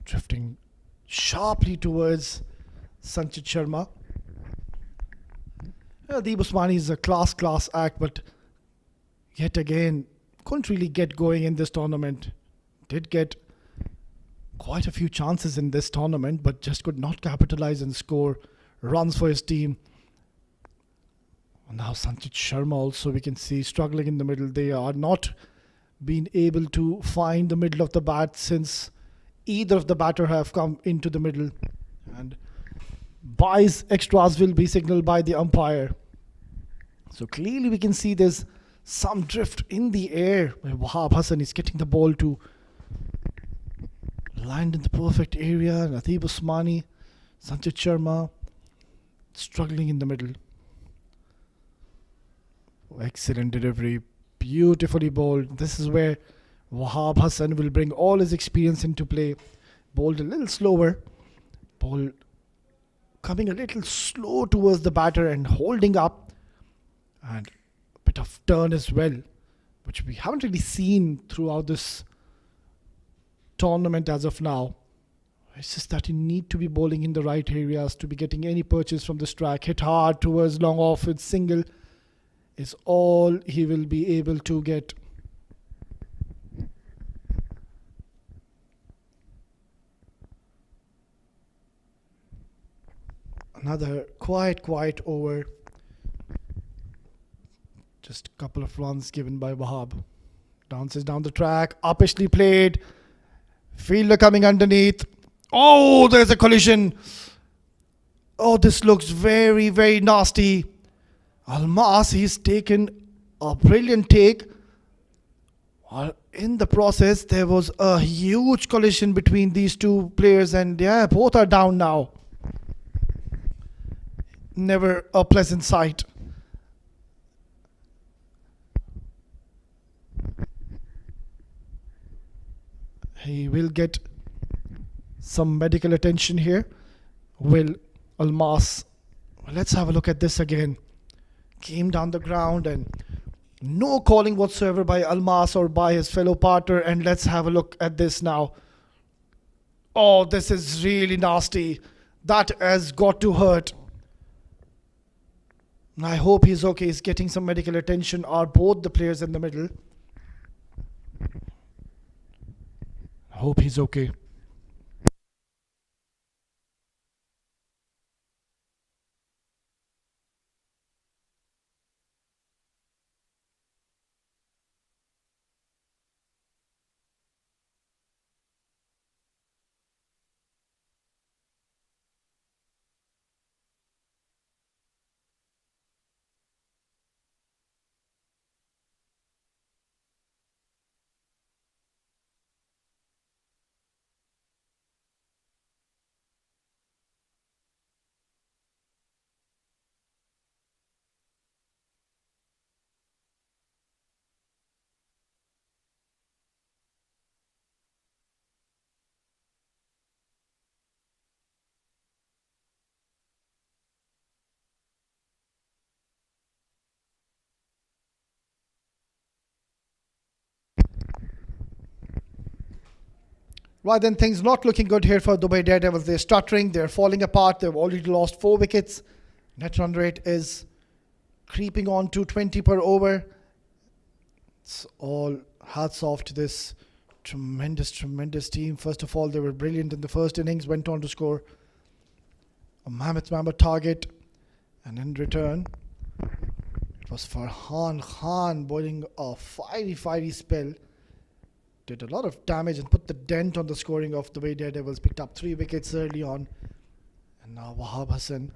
Drifting sharply towards Sanchit Sharma. Deep Usmani is a class act, but yet again couldn't really get going in this tournament. Did get quite a few chances in this tournament, but just could not capitalize and score runs for his team. Now Sanchit Sharma also, we can see, struggling in the middle. They are not being able to find the middle of the bat since either of the batter have come into the middle. And buys extras will be signaled by the umpire. So clearly we can see there's some drift in the air. Wahab Hassan is getting the ball to land in the perfect area. Nadeeb Usmani, Sanchit Sharma struggling in the middle. Excellent delivery, beautifully bowled. This is where Wahab Hassan will bring all his experience into play. Bowled a little slower, ball coming a little slow towards the batter and holding up, and a bit of turn as well, which we haven't really seen throughout this tournament as of now. It's just that you need to be bowling in the right areas to be getting any purchase from this track. Hit hard towards long off with single is all he will be able to get. Another quiet over. Just a couple of runs given by Wahab. Dances down the track, uppishly played. Fielder coming underneath. Oh, there's a collision. Oh, this looks very, very nasty. Almas, he's taken a brilliant take. In the process, there was a huge collision between these two players, and yeah, both are down now. Never a pleasant sight. He will get some medical attention here. Will Almas. Let's have a look at this again. Came down the ground and no calling whatsoever by Almas or by his fellow partner. And let's have a look at this now. Oh, this is really nasty. That has got to hurt. I hope he's okay. He's getting some medical attention. Are both the players in the middle? I hope he's okay. Right then, things not looking good here for Dubai Daredevils. They're stuttering, they're falling apart, they've already lost 4 wickets. Net run rate is creeping on to 20 per over. It's all hats off to this tremendous team. First of all, they were brilliant in the first innings, went on to score a mammoth target. And in return, it was Farhan Khan bowling a fiery spell. Did a lot of damage and put the dent on the scoring of the way Daredevils. Picked up 3 wickets early on. And now Wahab Hassan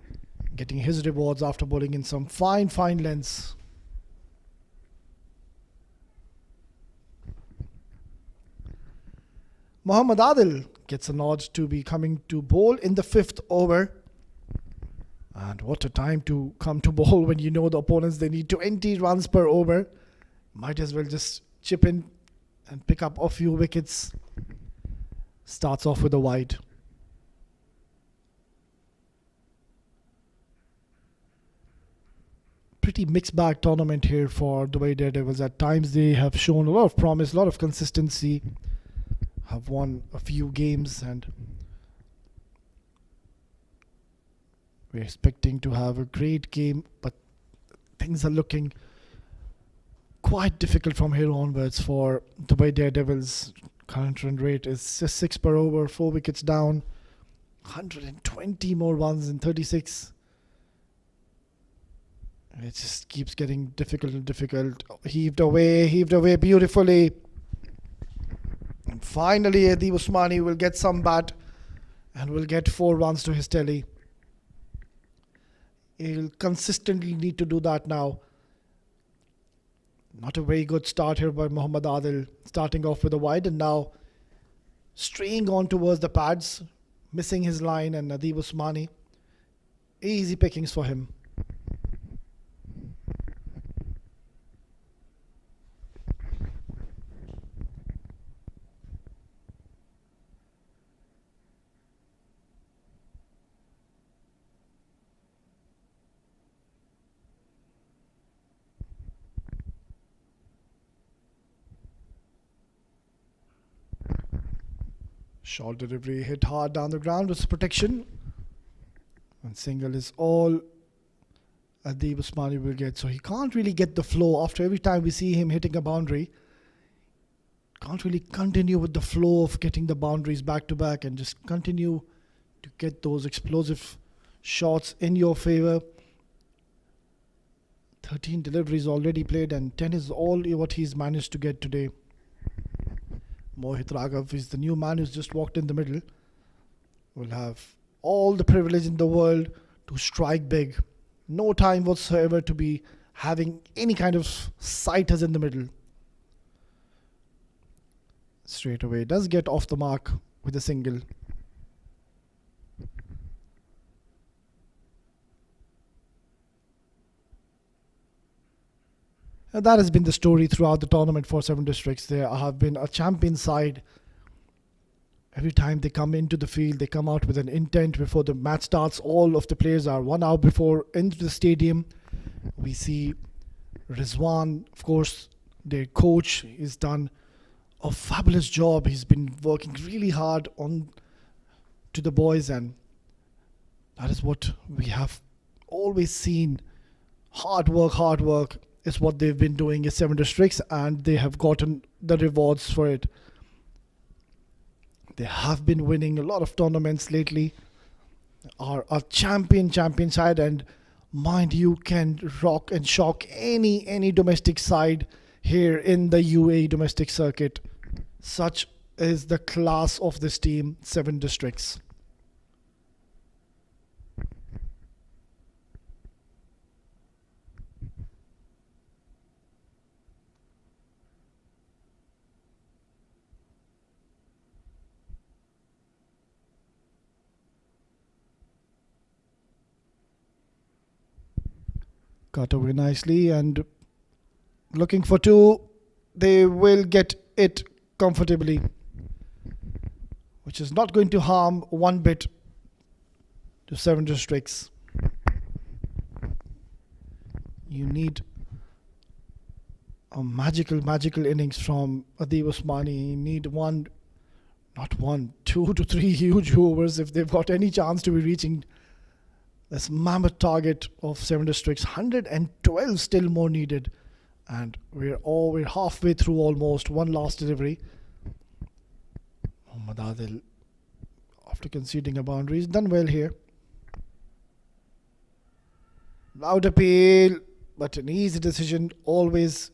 getting his rewards after bowling in some fine lengths. Mohammad Adil gets a nod to be coming to bowl in the 5th over. And what a time to come to bowl when you know the opponents, they need 20 runs per over. Might as well just chip in and pick up a few wickets. Starts off with a wide. Pretty mixed bag tournament here for Dubai Daredevils. At times they have shown a lot of promise, a lot of consistency. Have won a few games and we're expecting to have a great game, but things are looking quite difficult from here onwards for Dubai Daredevils. Current run rate is just 6 per over, 4 wickets down, 120 more runs in 36. It just keeps getting difficult and difficult. Heaved away beautifully. And finally, Adib Usmani will get some bat and will get 4 runs to his tally. He'll consistently need to do that now. Not a very good start here by Mohammad Adil, starting off with a wide and now straying on towards the pads, missing his line, and Adib Usmani. Easy pickings for him. Short delivery hit hard down the ground with protection. And single is all Adib Usmani will get. So he can't really get the flow after every time we see him hitting a boundary. Can't really continue with the flow of getting the boundaries back to back and just continue to get those explosive shots in your favor. 13 deliveries already played and 10 is all what he's managed to get today. Mohit Raghav is the new man who's just walked in the middle. Will have all the privilege in the world to strike big. No time whatsoever to be having any kind of sighters in the middle. Straight away does get off the mark with a single. And that has been the story throughout the tournament for Seven Districts. They have been a champion side. Every time they come into the field, they come out with an intent before the match starts. All of the players are 1 hour before into the stadium. We see Rizwan, of course, their coach, has done a fabulous job. He's been working really hard on to the boys, and that is what we have always seen. Hard work is what they've been doing at Seven Districts, and they have gotten the rewards for it. They have been winning a lot of tournaments lately, are a champion side, and mind you, can rock and shock any domestic side here in the UAE domestic circuit. Such is the class of this team, Seven Districts. Cut away nicely and looking for two. They will get it comfortably, which is not going to harm one bit to Seven Districts. You need a magical innings from Adib Usmani. You need not one, 2 to 3 huge overs if they've got any chance to be reaching this mammoth target of Seven Districts. 112 still more needed, and we're halfway through almost. One last delivery. Muhammad Adil, after conceding a boundary, is done well here. Loud appeal, but an easy decision. Always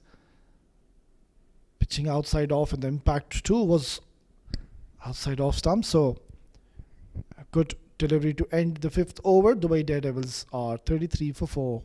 pitching outside off, and the impact too was outside off stump. So a good delivery to end the 5th over. Dubai Daredevils are 33 for 4.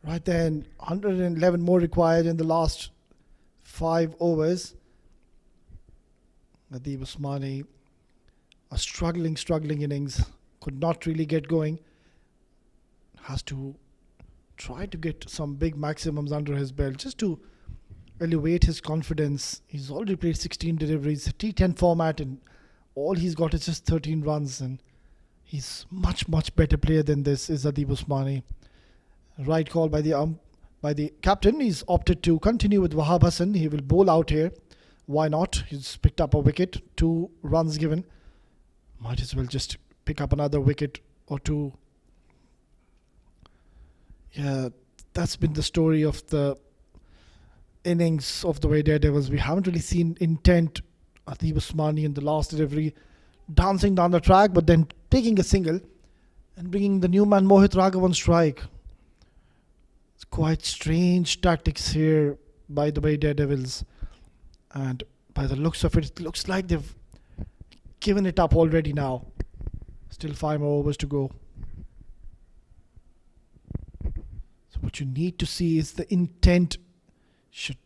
Right then, 111 more required in the last 5 overs. Adib Usmani, a struggling innings, could not really get going. Has to try to get some big maximums under his belt just to elevate his confidence. He's already played 16 deliveries, T10 format, and all he's got is just 13 runs, and he's much better player than this is Adib Usmani. Right call by the captain. He's opted to continue with Wahab Hassan. He will bowl out here. Why not? He's picked up a wicket. 2 runs given. Might as well just pick up another wicket or two. Yeah, that's been the story of the innings of the way DareDevils. We haven't really seen intent. Ateeb Usmani in the last delivery dancing down the track, but then taking a single and bringing the new man Mohit Raghav on strike. It's quite strange tactics here by the way DareDevils, and by the looks of it, it looks like they've given it up already now. Still 5 more overs to go. So what you need to see is the intent should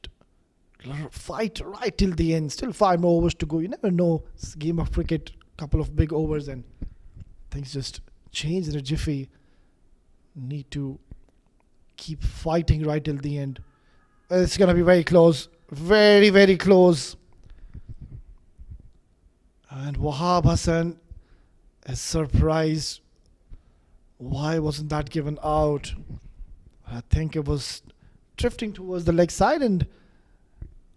fight right till the end. Still 5 more overs to go. You never know. It's a game of cricket. Couple of big overs and things just change in a jiffy. Need to keep fighting right till the end. It's going to be very close. Very, very close. And Wahab Hassan is surprised. Why wasn't that given out? I think it was drifting towards the leg side, and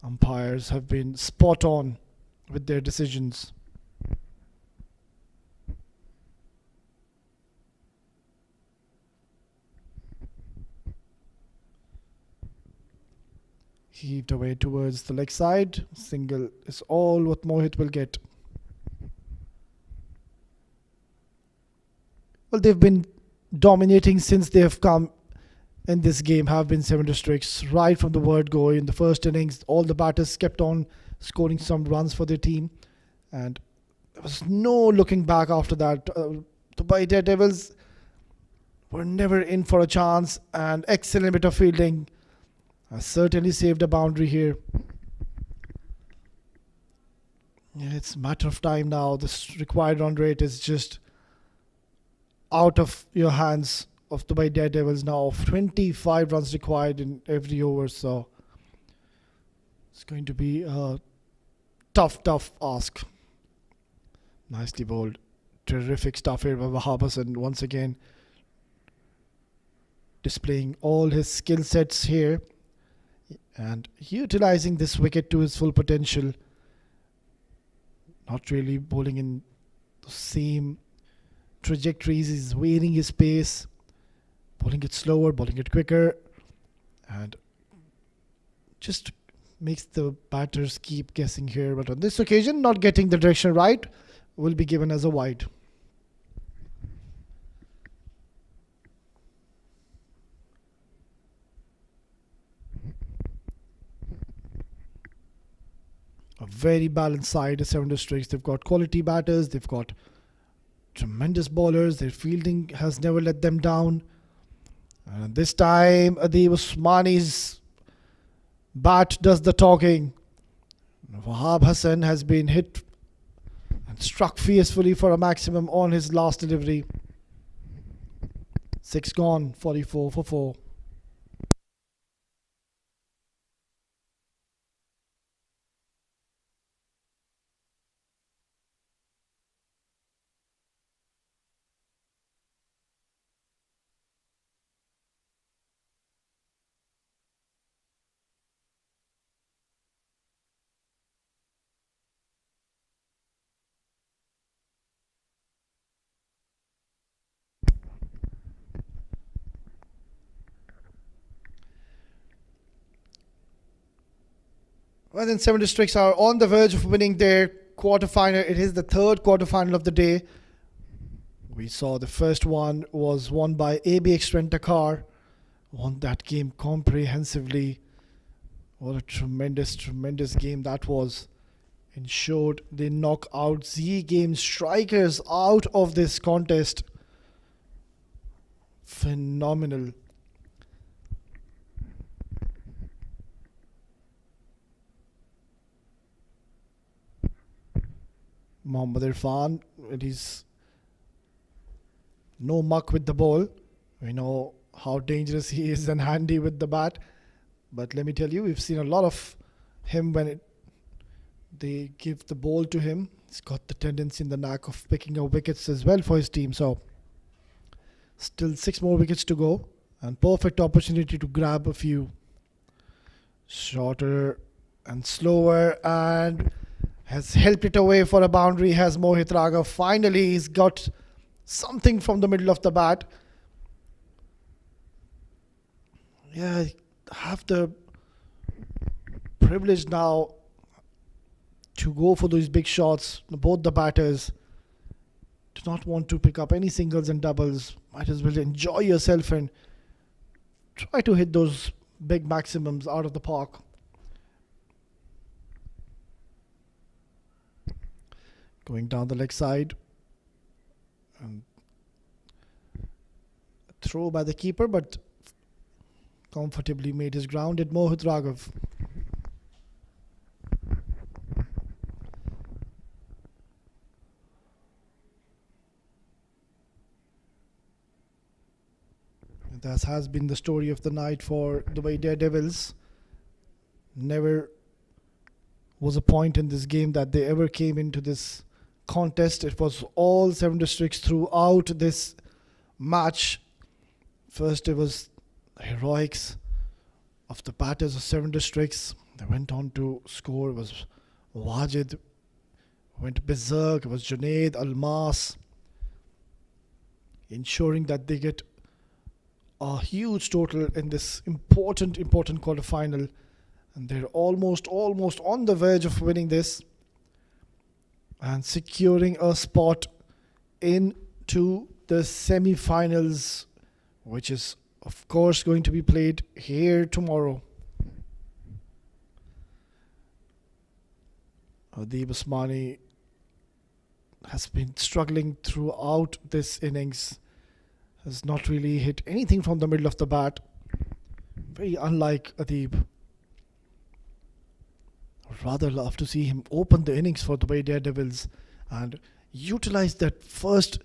umpires have been spot on with their decisions. Heaved away towards the leg side. Single is all what Mohit will get. Well, they've been dominating since they have come in this game, have been 7 districts right from the word go. In the first innings, all the batters kept on scoring some runs for their team, and there was no looking back after that. The DareDevils were never in for a chance, and excellent bit of fielding has certainly saved a boundary here. Yeah, it's a matter of time now. This required run rate is just out of your hands of the DareDevils now. 25 runs required in every over, so it's going to be a tough ask. Nicely bowled. Terrific stuff here by Wahab Hassan once again, displaying all his skill sets here and utilizing this wicket to his full potential. Not really bowling in the same trajectories. He's varying his pace, bowling it slower, bowling it quicker, and just makes the batters keep guessing here. But on this occasion, not getting the direction right, will be given as a wide. A very balanced side, the 7 districts. They've got quality batters, they've got tremendous bowlers. Their fielding has never let them down. And this time, Ateeb Usmani's bat does the talking. Wahab Hassan has been hit and struck fiercely for a maximum on his last delivery. 6 gone, 44 for 4. Well, then 7 districts are on the verge of winning their quarterfinal. It is the 3rd quarterfinal of the day. We saw the first one was won by ABX Rent-A-Car. Won that game comprehensively. What a tremendous game that was. Ensured they knock out Z Game Strikers out of this contest. Phenomenal. Mohammad Irfan, it is no muck with the ball. We know how dangerous he is and handy with the bat. But let me tell you, we've seen a lot of him when they give the ball to him. He's got the tendency in the knack of picking up wickets as well for his team. So still 6 more wickets to go, and perfect opportunity to grab a few. Shorter and slower, and has helped it away for a boundary. Has Mohit Raghav. Finally, he's got something from the middle of the bat. Yeah, I have the privilege now to go for those big shots. Both the batters do not want to pick up any singles and doubles. Might as well enjoy yourself and try to hit those big maximums out of the park. Going down the leg side. And throw by the keeper, but comfortably made his ground at Mohit Raghav. And that has been the story of the night for Dubai DareDevils. Never was a point in this game that they ever came into this contest. It was all 7 districts throughout this match. First it was heroics of the batters of 7 districts. They went on to score. It was Wajid went berserk. It was Junaid, Almas, ensuring that they get a huge total in this important quarterfinal, and they're almost on the verge of winning this and securing a spot into the semi-finals, which is of course going to be played here tomorrow. Adeeb Usmani has been struggling throughout this innings, has not really hit anything from the middle of the bat. Very unlike Adeeb. I'd rather love to see him open the innings for the DareDevils and utilize that first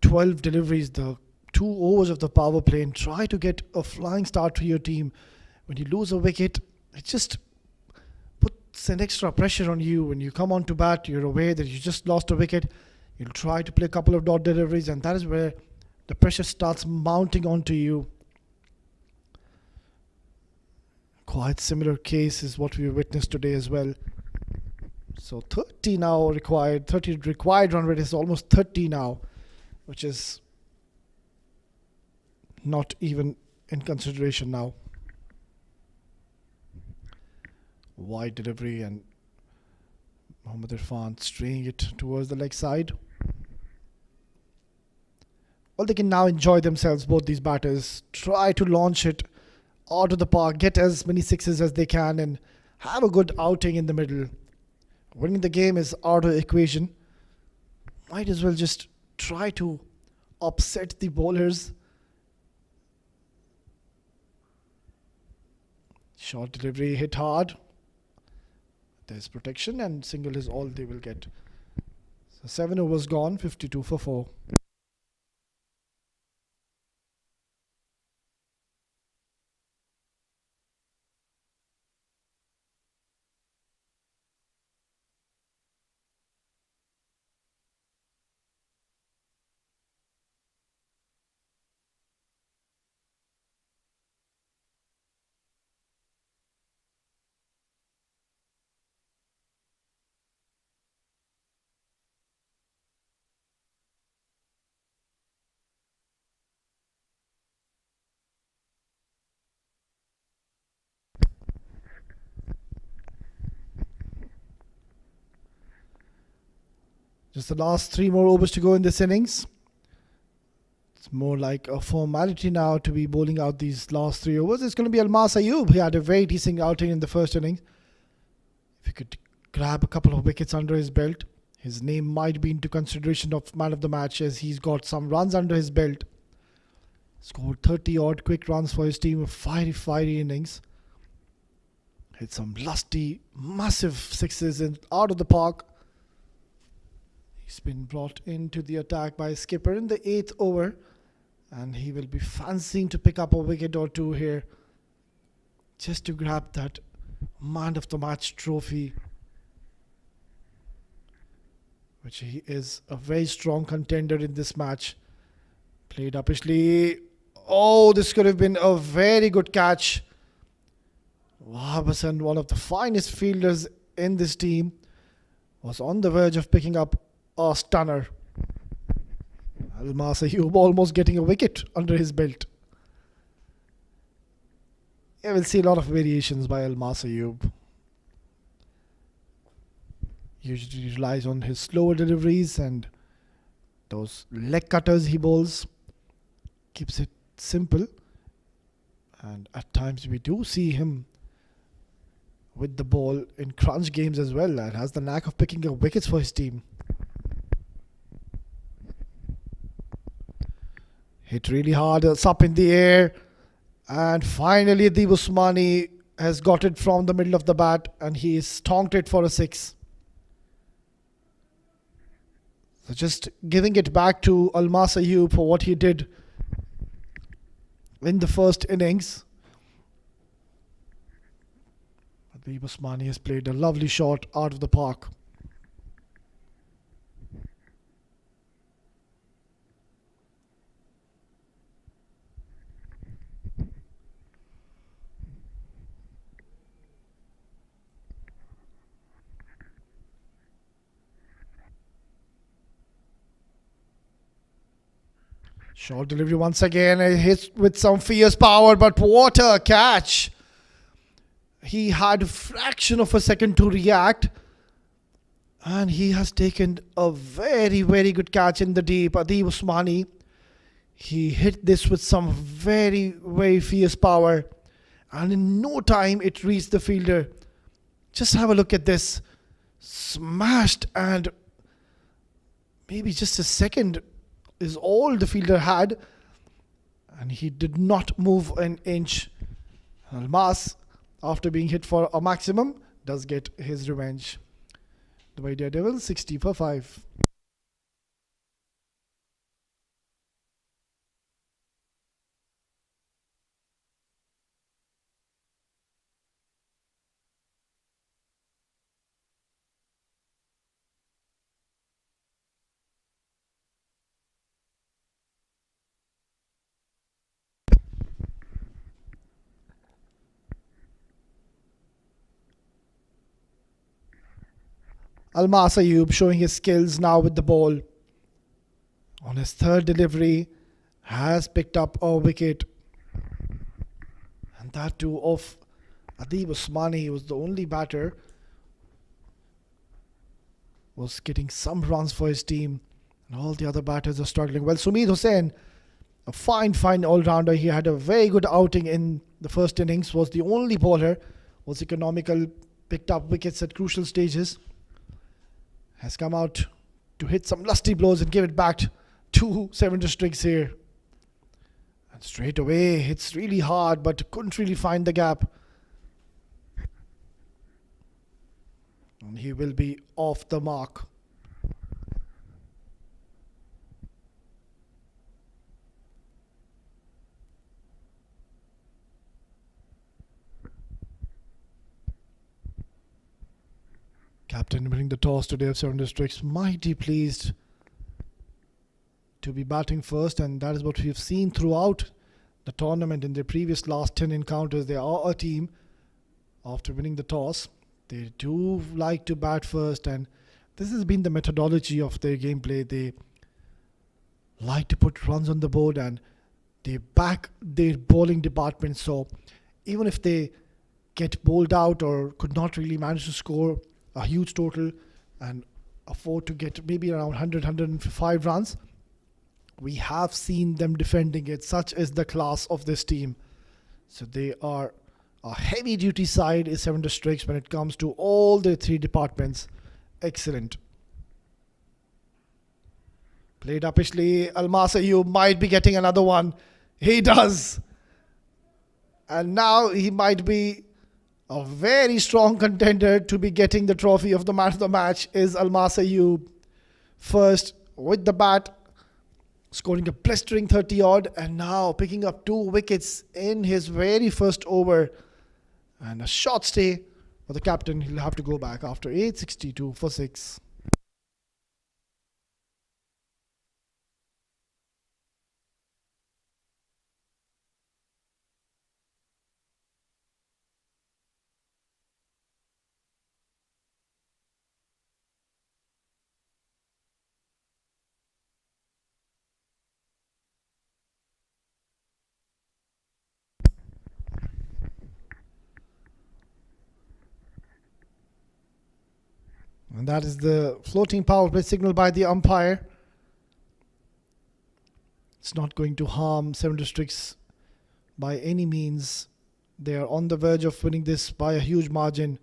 12 deliveries, the 2 overs of the power play, and try to get a flying start to your team. When you lose a wicket, it just puts an extra pressure on you. When you come on to bat, you're aware that you just lost a wicket. You'll try to play a couple of dot deliveries, and that is where the pressure starts mounting onto you. Quite similar case is what we witnessed today as well. So 30 now required, 30 required run rate is almost 30 now, which is not even in consideration now. Wide delivery and Mohammad Irfan straying it towards the leg side. Well, they can now enjoy themselves, both these batters. Try to launch it out of the park, get as many sixes as they can, and have a good outing in the middle. Winning the game is out of the equation. Might as well just try to upset the bowlers. Short delivery, hit hard. There's protection, and single is all they will get. So 7 overs gone, 52 for 4. Just the last 3 more overs to go in this innings. It's more like a formality now to be bowling out these last 3 overs. It's going to be Almas Ayub. He had a very decent outing in the first innings. If he could grab a couple of wickets under his belt, his name might be into consideration of man of the match, as he's got some runs under his belt. Scored 30 odd quick runs for his team of fiery innings. Hit some lusty, massive sixes out of the park. He's been brought into the attack by skipper in the 8th over, and he will be fancying to pick up a wicket or 2 here, just to grab that man of the match trophy, which he is a very strong contender in this match. Played uppishly. Oh, this could have been a very good catch. Wahab Hassan, one of the finest fielders in this team, was on the verge of picking up a stunner. Almas Ayub almost getting a wicket under his belt. Yeah, we'll see a lot of variations by Almas Ayub. Usually relies on his slower deliveries and those leg cutters he bowls. Keeps it simple. And at times we do see him with the ball in crunch games as well, and has the knack of picking up wickets for his team. Hit really hard, it's up in the air, and finally Adib Usmani has got it from the middle of the bat and he is stonked it for a 6. So just giving it back to Almas Ayub for what he did in the first innings. Adib Usmani has played a lovely shot out of the park. Short delivery once again. It hits with some fierce power, but what a catch! He had a fraction of a second to react, and he has taken a very, very good catch in the deep. Adib Usmani, he hit this with some very, very fierce power, and in no time it reached the fielder. Just have a look at this. Smashed, and maybe just a second is all the fielder had, and he did not move an inch. Almas, after being hit for a maximum, does get his revenge. The DareDevils 60 for 5. Almas Ayub showing his skills now with the ball. On his third delivery, has picked up a wicket. And that too of Adib Usmani. He was the only batter. Was getting some runs for his team. And all the other batters are struggling. Well, Sumit Hussain, a fine all-rounder. He had a very good outing in the first innings. Was the only bowler. Was economical. Picked up wickets at crucial stages. Has come out to hit some lusty blows and give it back to Seven Districts here. And straight away hits really hard, but couldn't really find the gap. And he will be off the mark. Captain winning the toss today of Seven Districts. Mighty pleased to be batting first, and that is what we've seen throughout the tournament. In their previous last 10 encounters, they are a team, after winning the toss, they do like to bat first, and this has been the methodology of their gameplay. They like to put runs on the board and they back their bowling department. So even if they get bowled out or could not really manage to score a huge total and afford to get maybe around 105 runs, we have seen them defending it. Such is the class of this team. So they are a heavy duty side is Seven Districts when it comes to all the 3 departments. Excellent. Played uppishly. Almas Ayub might be getting another one. He does. And now he might be a very strong contender to be getting the trophy of the man of the match is Almas Ayub. First with the bat, scoring a blistering 30 odd, and now picking up 2 wickets in his very first over. And a short stay for the captain. He'll have to go back after 862 for 6. And that is the floating power play signal by the umpire. It's not going to harm Seven Districts by any means. They are on the verge of winning this by a huge margin.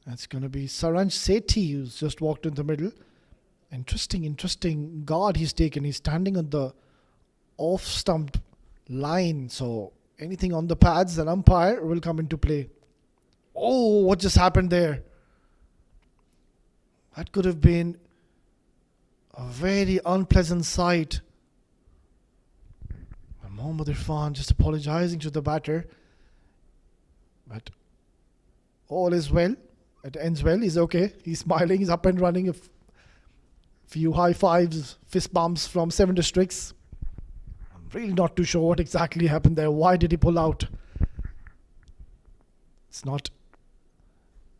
It's going to be Saranj Sethi who's just walked in the middle. Interesting guard he's taken. He's standing on the off stump line. So anything on the pads, an umpire will come into play. Oh, what just happened there? That could have been a very unpleasant sight. Mohammad Irfan just apologizing to the batter. But all is well. It ends well. He's okay. He's smiling. He's up and running. A few high fives, fist bumps from Seven Districts. I'm really not too sure what exactly happened there. Why did he pull out? It's not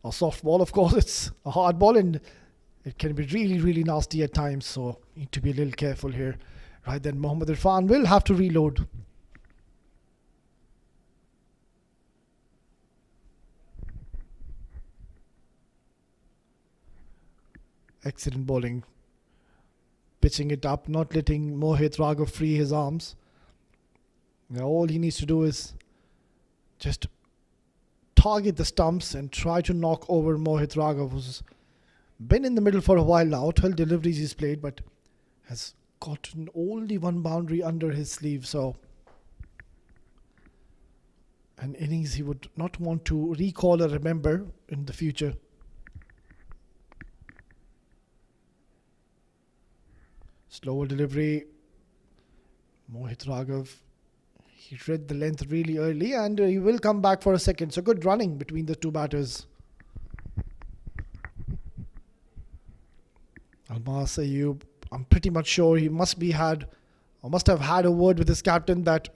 a soft ball, of course. It's a hard ball and it can be really nasty at times. So need to be a little careful here. Right then, Mohammad Irfan will have to reload. Excellent bowling. Pitching it up, not letting Mohit Raghav free his arms. Now all he needs to do is just target the stumps and try to knock over Mohit Raghav, who's been in the middle for a while now. 12 deliveries he's played, but has gotten only one boundary under his sleeve. So an innings he would not want to recall or remember in the future. Slower delivery. Mohit Raghav, he read the length really early and he will come back for a second. So good running between the two batters. Almas Ayub, I'm pretty much sure he must have had a word with his captain that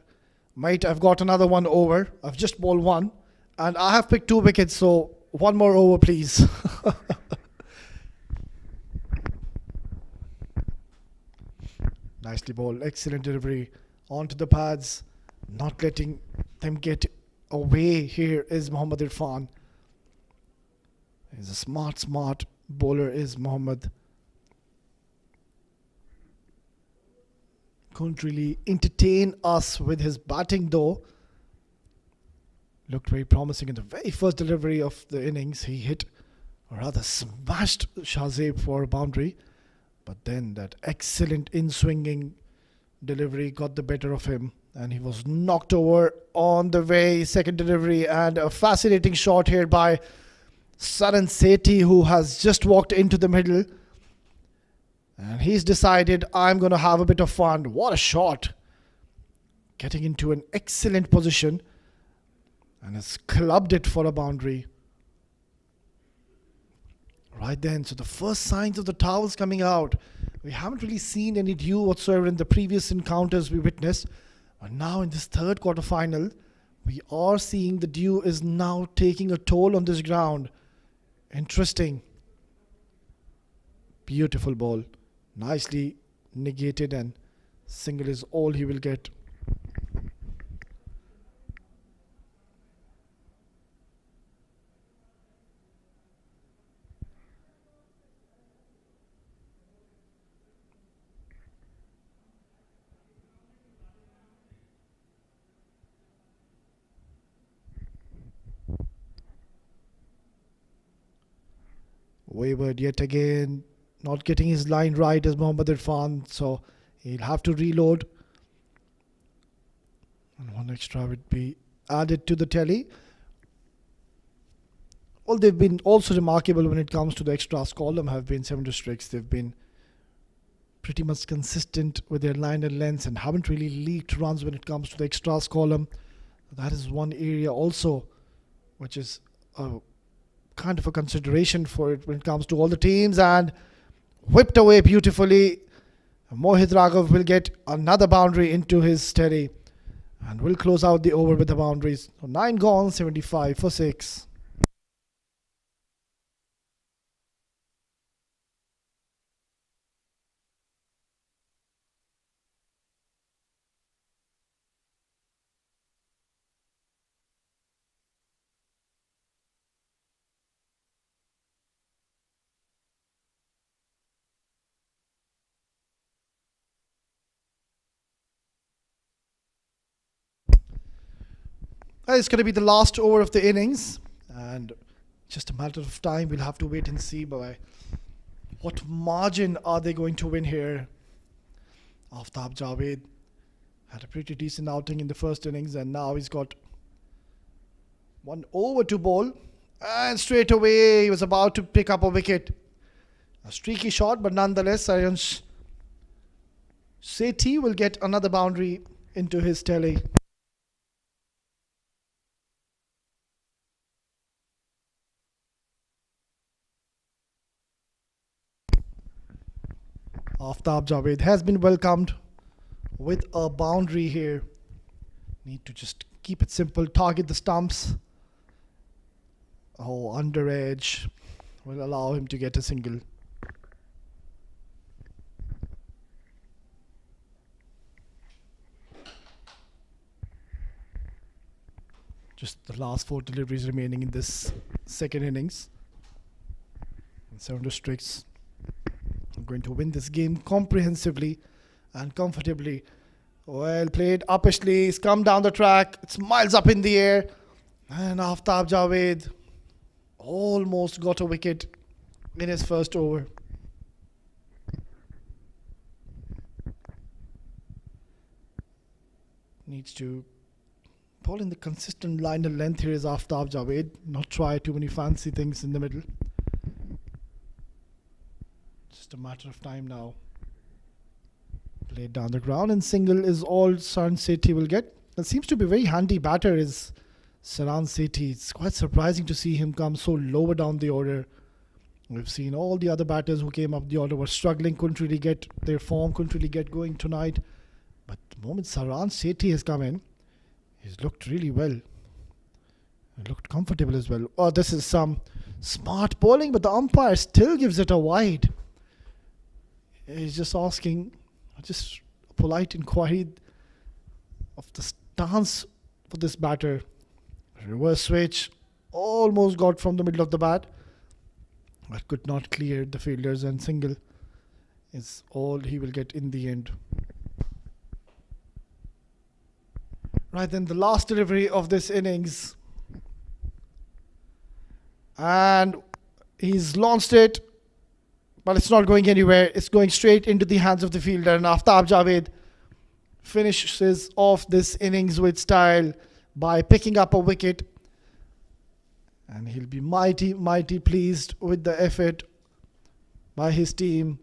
might have got another one over. I've just bowled one and I have picked 2 wickets, so one more over please. Nicely bowled, excellent delivery onto the pads, not letting them get away. Here is Mohammad Irfan. He's a smart bowler is Mohammad. Couldn't really entertain us with his batting though. Looked very promising in the very first delivery of the innings. He hit, or rather smashed Shahzeb for a boundary. But then that excellent in-swinging delivery got the better of him. And he was knocked over on the very second delivery. And a fascinating shot here by Saran Sethi, who has just walked into the middle. And he's decided, I'm going to have a bit of fun. What a shot. Getting into an excellent position. And has clubbed it for a boundary. Right then, so the first signs of the towels coming out. We haven't really seen any dew whatsoever in the previous encounters we witnessed. But now in this third quarter final, we are seeing the dew is now taking a toll on this ground. Interesting. Beautiful ball. Nicely negated, and single is all he will get. Wayward yet again, not getting his line right as Mohammad Irfan, so he'll have to reload. And one extra would be added to the tally. Well, they've been also remarkable when it comes to the extras column, have been Seven Districts. They've been pretty much consistent with their line and lengths and haven't really leaked runs when it comes to the extras column. That is one area also which is kind of a consideration for it when it comes to all the teams. And whipped away beautifully. Mohit Raghav will get another boundary into his steady and will close out the over with the boundaries. So 9 gone, 75 for 6. It's going to be the last over of the innings, and just a matter of time. We'll have to wait and see by what margin are they going to win here. Aftab Javed had a pretty decent outing in the first innings, and now he's got 1 over to bowl, and straight away he was about to pick up a wicket. A streaky shot, but nonetheless Sayansh Sethi will get another boundary into his tally. Aftab Javed has been welcomed with a boundary here. Need to just keep it simple, target the stumps. Oh, under edge will allow him to get a single. Just the last 4 deliveries remaining in this second innings. And 7 districts are going to win this game comprehensively and comfortably. Well played. Upishly, he's come down the track. It's miles up in the air. And Aftab Javed almost got a wicket in his first over. Needs to ball in the consistent line and length here is Aftab Javed. Not try too many fancy things in the middle. Just a matter of time now. Played down the ground, and single is all Saran Sethi will get. That seems to be a very handy batter is Saran Sethi. It's quite surprising to see him come so lower down the order. We've seen all the other batters who came up the order were struggling, couldn't really get their form, couldn't really get going tonight. But the moment Saran Sethi has come in, he's looked really well. He looked comfortable as well. Oh, this is some smart bowling, but the umpire still gives it a wide. He's just asking, just a polite inquiry of the stance for this batter. Reverse switch, almost got from the middle of the bat, but could not clear the fielders, and single is all he will get in the end. Right then, the last delivery of this innings, and he's launched it, but it's not going anywhere. It's going straight into the hands of the fielder, and Aftab Javed finishes off this innings with style by picking up a wicket, and he'll be mighty pleased with the effort by his team.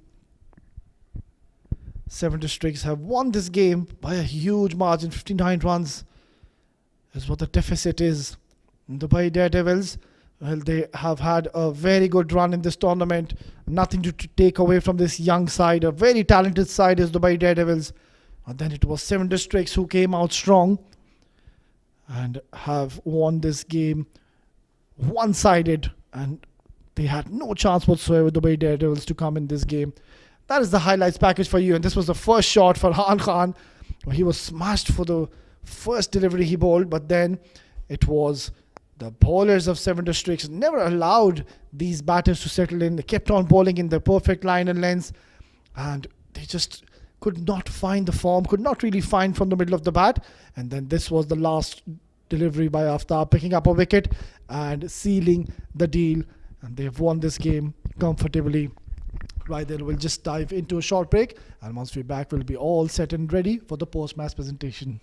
7 districts have won this game by a huge margin. 59 runs is what the deficit is. Dubai DareDevils, well, they have had a very good run in this tournament. Nothing to take away from this young side. A very talented side is Dubai DareDevils. And then it was 7 districts who came out strong and have won this game one-sided, and they had no chance whatsoever, Dubai DareDevils, to come in this game. That is the highlights package for you, and this was the first shot for Han Khan. He was smashed for the first delivery he bowled, but then it was the bowlers of 7 districts never allowed these batters to settle in. They kept on bowling in the perfect line and lengths, and they just could not find the form, could not really find from the middle of the bat. And then this was the last delivery by Aftab, picking up a wicket and sealing the deal, and they've won this game comfortably. Right then, we'll just dive into a short break, and once we're back, we'll be all set and ready for the post-match presentation.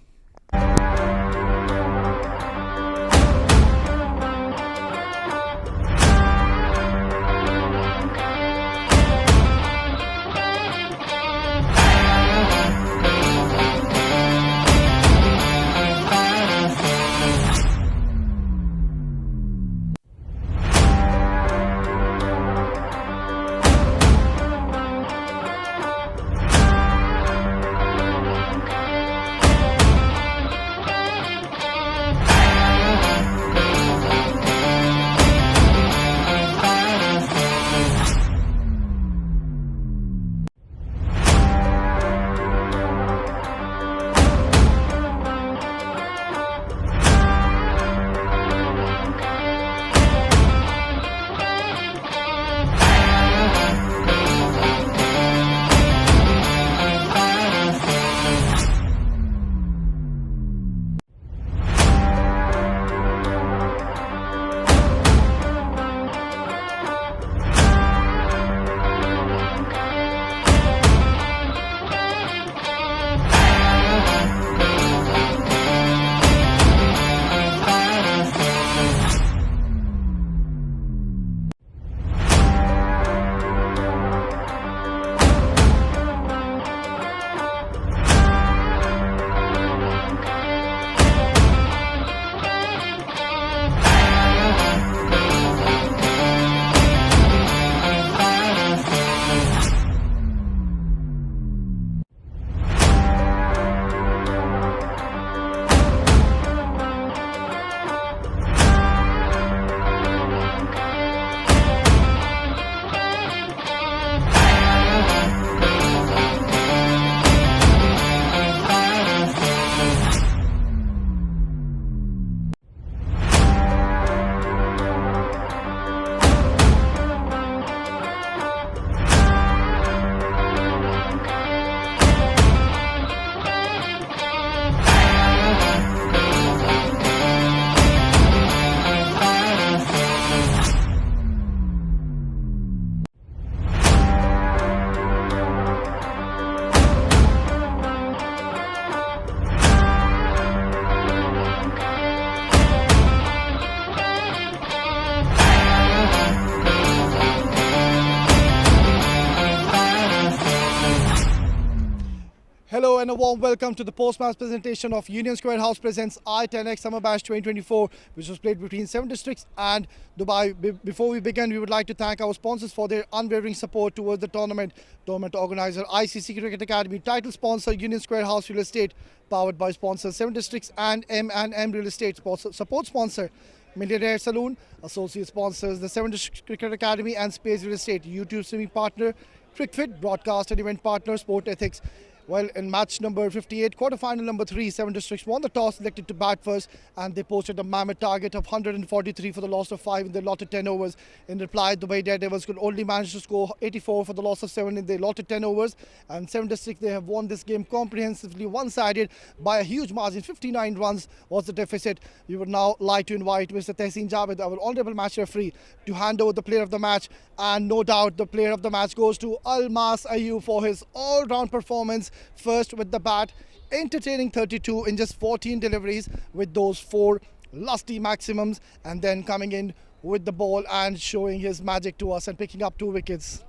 Hello and a warm welcome to the post-match presentation of Union Square House presents i10x Summer Bash 2024, which was played between 7 districts and Dubai. Before we begin, we would like to thank our sponsors for their unwavering support towards the tournament. Tournament organizer ICC Cricket Academy, title sponsor Union Square House Real Estate, powered by sponsors 7 districts and M&M Real Estate, support sponsor Millionaire Saloon, associate sponsors the 7 District Cricket Academy and Space Real Estate, YouTube streaming partner Cricfit, broadcast and event partner Sport Ethics. Well, in match number 58, quarterfinal number 3, 7 districts won the toss, elected to bat first, and they posted a mammoth target of 143 for the loss of 5 in their allotted 10 overs. In reply, Dubai DareDevils could only manage to score 84 for the loss of 7 in their allotted 10 overs, and 7 districts, they have won this game comprehensively, one-sided by a huge margin. 59 runs was the deficit. We would now like to invite Mr. Tehseen Javed, our honourable match referee, to hand over the player of the match, and no doubt the player of the match goes to Almas Ayub for his all-round performance. First with the bat, entertaining 32 in just 14 deliveries with those 4 lusty maximums, and then coming in with the ball and showing his magic to us and picking up 2 wickets.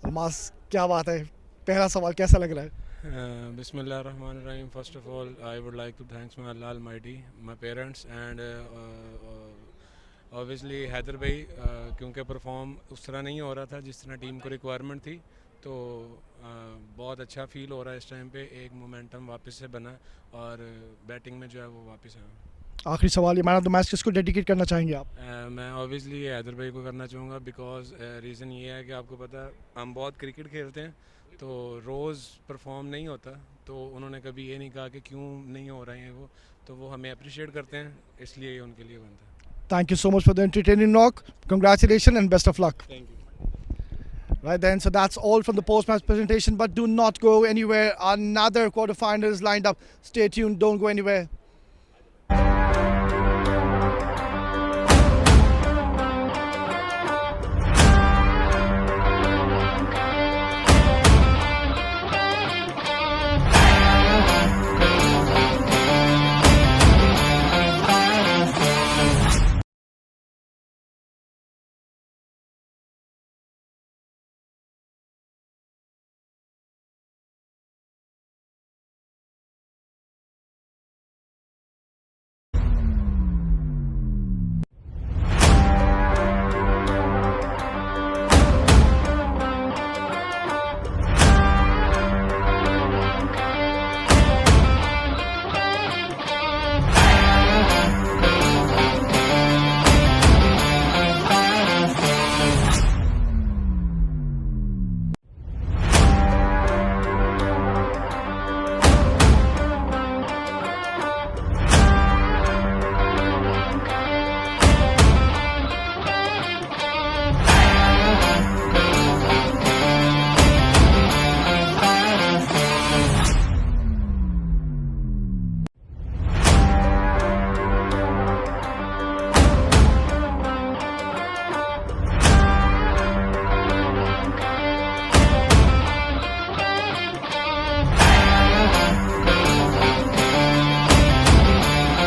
Almas, क्या बात है? पहला सवाल कैसा लग रहा है? Bismillahirrahmanirrahim. First of all, I would like to thank my Allah Almighty, my parents, and obviously Haider भाई, क्योंकि परफॉर्म उस तरह नहीं हो रहा था जिस तरह टीम को रिक्वायरमेंट थी, तो बहुत अच्छा फील हो रहा है इस टाइम पे. एक मोमेंटम वापस से बना और बैटिंग में जो है वो वापस आया. आखिरी सवाल, ये मैन ऑफ द मैच किसको डेडिकेट करना चाहेंगे आप? मैं ऑब्वियसली हैदर भाई को करना चाहूँगा, बिकॉज रीज़न ये है कि आपको पता है हम बहुत क्रिकेट खेलते हैं, तो रोज़ परफॉर्म नहीं होता, तो उन्होंने कभी ये नहीं कहा कि क्यों नहीं हो रहे हैं वो, तो वो हमें अप्रिशिएट करते हैं, इसलिए ये उनके लिए बनता है. Thank you so much for the entertaining knock. Congratulations and best of luck. Thank you. Right then, so that's all from the post-match presentation, but do not go anywhere. Another quarterfinal is lined up. Stay tuned, don't go anywhere.